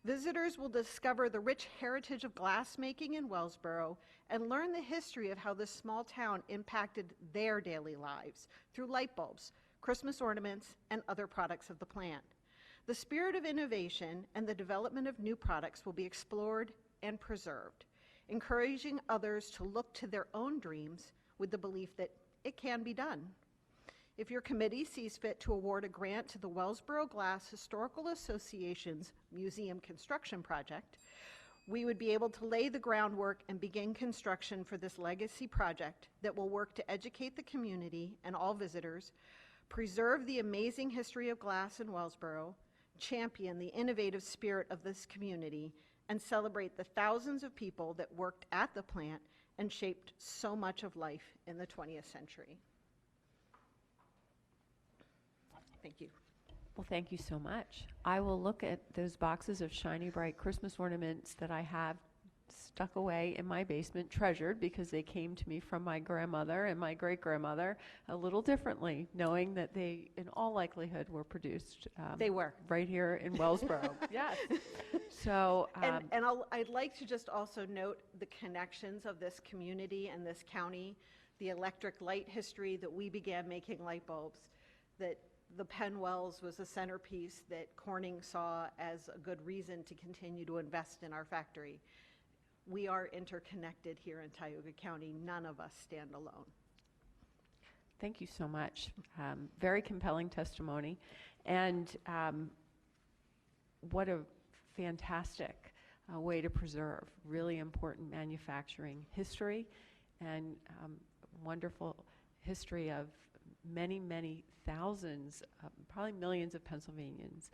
Visitors will discover the rich heritage of glassmaking in Wellsboro and learn the history of how this small town impacted their daily lives through light bulbs, Christmas ornaments, and other products of the plant. The spirit of innovation and the development of new products will be explored and preserved, encouraging others to look to their own dreams with the belief that it can be done. If your committee sees fit to award a grant to the Wellsboro Glass Historical Association's museum construction project, we would be able to lay the groundwork and begin construction for this legacy project that will work to educate the community and all visitors, preserve the amazing history of glass in Wellsboro, champion the innovative spirit of this community, and celebrate the thousands of people that worked at the plant and shaped so much of life in the 20th century. Thank you. Well, thank you so much. I will look at those boxes of shiny, bright Christmas ornaments that I have stuck away in my basement, treasured, because they came to me from my grandmother and my great-grandmother a little differently, knowing that they, in all likelihood, were produced they were right here in Wellsboro. Yes. So, I'd like to just also note the connections of this community and this county, the electric light history that we began making light bulbs, that the Penn Wells was a centerpiece that Corning saw as a good reason to continue to invest in our factory. We are interconnected here in Tioga County. None of us stand alone. Thank you so much. Very compelling testimony. And what a fantastic way to preserve really important manufacturing history and wonderful history of many, many thousands, probably millions of Pennsylvanians,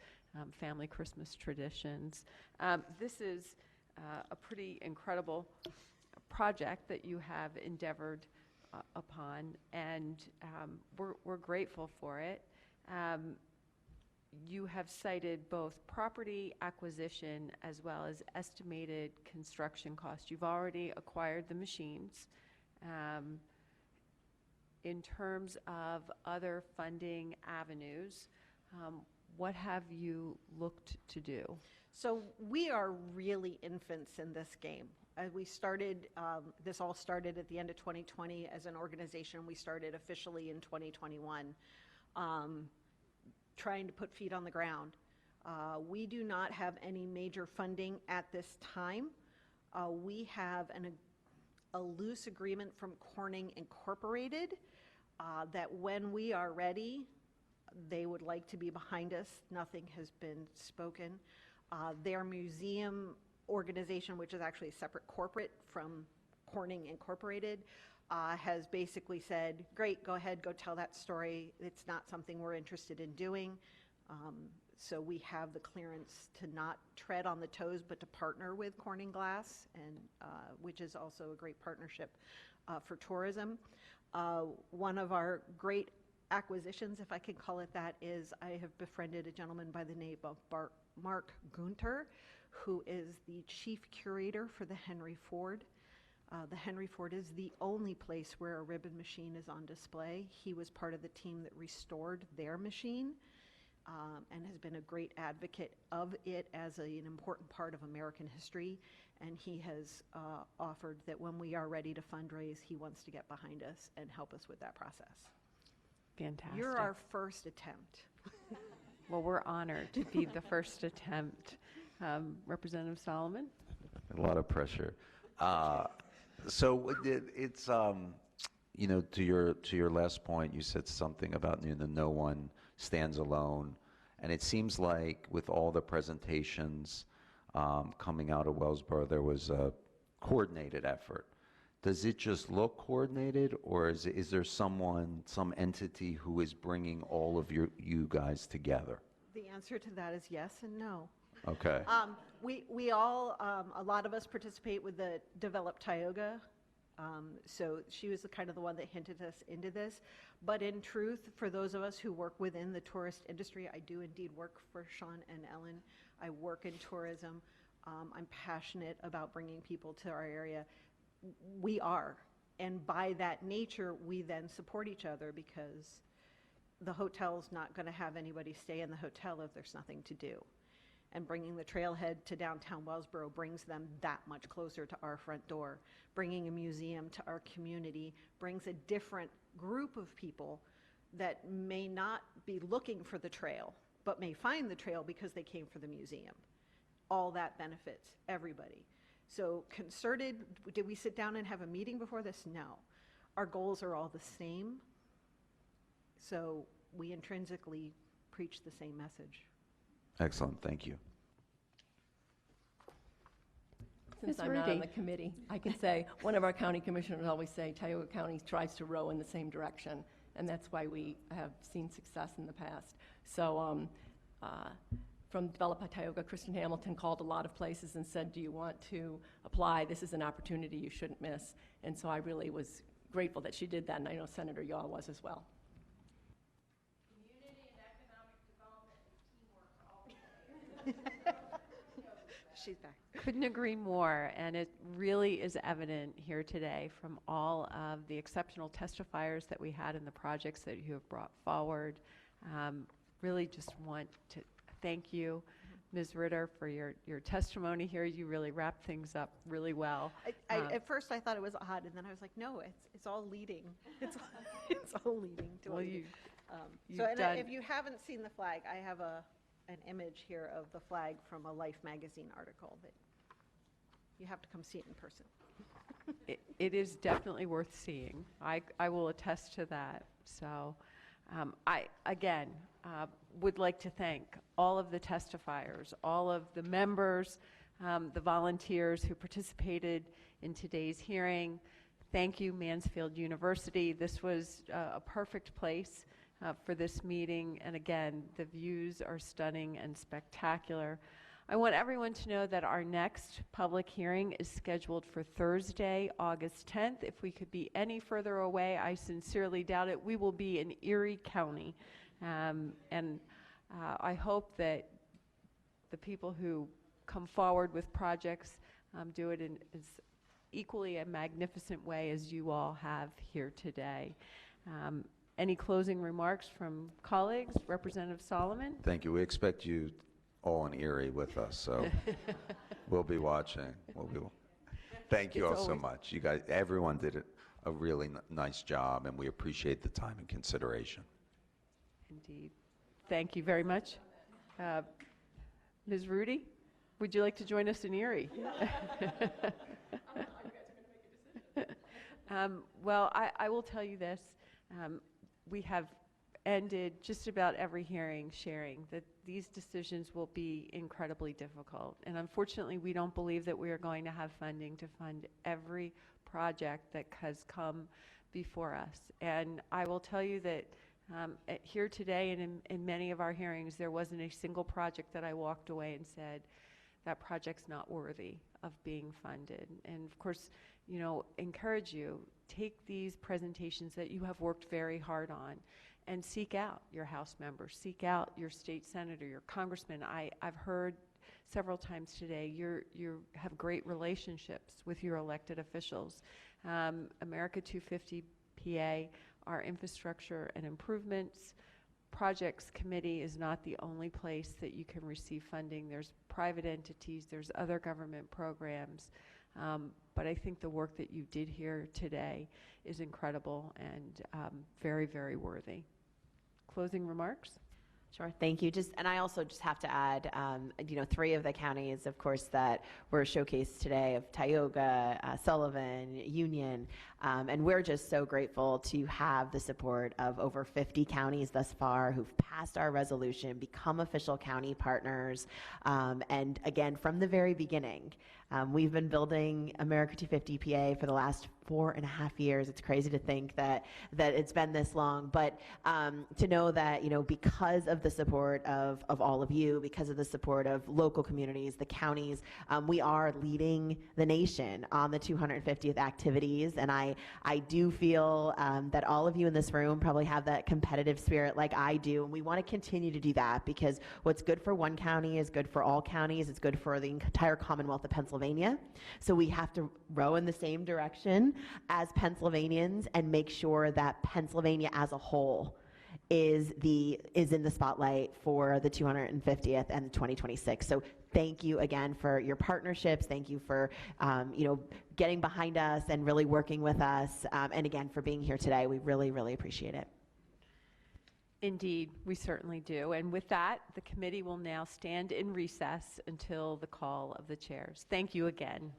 family Christmas traditions. This is a pretty incredible project that you have endeavored upon, and we're grateful for it. You have cited both property acquisition as well as estimated construction cost. You've already acquired the machines. In terms of other funding avenues, what have you looked to do? So we are really infants in this game. We started, this all started at the end of 2020 as an organization. We started officially in 2021, trying to put feet on the ground. We do not have any major funding at this time. We have a loose agreement from Corning Incorporated that when we are ready, they would like to be behind us. Nothing has been spoken. Their museum organization, which is actually a separate corporate from Corning Incorporated, has basically said, great, go ahead, go tell that story. It's not something we're interested in doing. So we have the clearance to not tread on the toes, but to partner with Corning Glass, and which is also a great partnership for tourism. One of our great acquisitions, if I can call it that, is I have befriended a gentleman by the name of Mark Gunter, who is the chief curator for the Henry Ford. The Henry Ford is the only place where a ribbon machine is on display. He was part of the team that restored their machine and has been a great advocate of it as an important part of American history. And he has offered that when we are ready to fundraise, he wants to get behind us and help us with that process. Fantastic. You're our first attempt. Well, we're honored to be the first attempt. Representative Solomon? A lot of pressure. So it's, you know, to your last point, you said something about, you know, no one stands alone. And it seems like with all the presentations coming out of Wellsboro, there was a coordinated effort. Does it just look coordinated, or is there some entity who is bringing all of you guys together? The answer to that is yes and no. Okay. We all, a lot of us participate with the Develop Tioga. So she was the one that hinted us into this. But in truth, for those of us who work within the tourist industry, I do indeed work for Sean and Ellen. I work in tourism. I'm passionate about bringing people to our area. We are. And by that nature, we then support each other, because the hotel's not going to have anybody stay in the hotel if there's nothing to do. And bringing the trailhead to downtown Wellsboro brings them that much closer to our front door. Bringing a museum to our community brings a different group of people that may not be looking for the trail, but may find the trail because they came for the museum. All that benefits everybody. So concerted, did we sit down and have a meeting before this? No. Our goals are all the same. So we intrinsically preach the same message. Excellent, thank you. Since I'm not on the committee, I can say, one of our county commissioners always say, Tioga County tries to row in the same direction, and that's why we have seen success in the past. So from Develop by Tioga, Kristen Hamilton called a lot of places and said, do you want to apply? This is an opportunity you shouldn't miss. And so I really was grateful that she did that, and I know Senator Yaw was as well. Community and economic development and teamwork all She's back. Couldn't agree more, and it really is evident here today from all of the exceptional testifiers that we had in the projects that you have brought forward. Really just want to thank you, Ms. Ritter, for your testimony here. You really wrapped things up really well. At first I thought it was odd, and then I was like, no, it's all leading. It's all leading to Well, it. you've done. If you haven't seen the flag, I have an image here of the flag from a Life magazine article that you have to come see it in person. It is definitely worth seeing. I will attest to that. So I, again, would like to thank all of the testifiers, all of the members the volunteers who participated in today's hearing. Thank you, Mansfield University. This was a perfect place for this meeting, and again, the views are stunning and spectacular. I want everyone to know that our next public hearing is scheduled for Thursday, August 10th. If we could be any further away, I sincerely doubt it. We will be in Erie County, and I hope that the people who come forward with projects do it in as equally a magnificent way as you all have here today. Any closing remarks from colleagues? Representative Solomon? Thank you. We expect you all in Erie with us, so we'll be watching. Thank you all so much. You guys, everyone did a really nice job, and we appreciate the time and consideration. Indeed. Thank you very much. Ms. Rudy, would you like to join us in Erie? Well, I will tell you this. We have ended just about every hearing sharing that these decisions will be incredibly difficult. And unfortunately, we don't believe that we are going to have funding to fund every project that has come before us. And I will tell you that here today and in many of our hearings, there wasn't a single project that I walked away and said, that project's not worthy of being funded. And of course, you know, encourage you, take these presentations that you have worked very hard on and seek out your House members, seek out your state senator, your congressman. I've heard several times today you have great relationships with your elected officials. America250PA, our infrastructure and improvements projects committee is not the only place that you can receive funding. There's private entities, there's other government programs. But I think the work that you did here today is incredible and very, very worthy. Closing remarks? Sure, thank you. And I also just have to add, you know, 3 of the counties, of course, that were showcased today of Tioga, Sullivan, Union, and we're just so grateful to have the support of over 50 counties thus far who've passed our resolution, become official county partners, and again, from the very beginning, we've been building America250PA for the last 4.5 years. It's crazy to think that it's been this long, but to know that, you know, because of the support of all of you, because of the support of local communities, the counties, we are leading the nation on the 250th activities, and I do feel that all of you in this room probably have that competitive spirit like I do, and we want to continue to do that because what's good for one county is good for all counties. It's good for the entire Commonwealth of Pennsylvania. So we have to row in the same direction as Pennsylvanians and make sure that Pennsylvania as a whole is in the spotlight for the 250th and 2026. So thank you again for your partnerships. Thank you for you know, getting behind us and really working with us. And again, for being here today. We really, really appreciate it. Indeed, we certainly do. And with that, the committee will now stand in recess until the call of the chairs. Thank you again.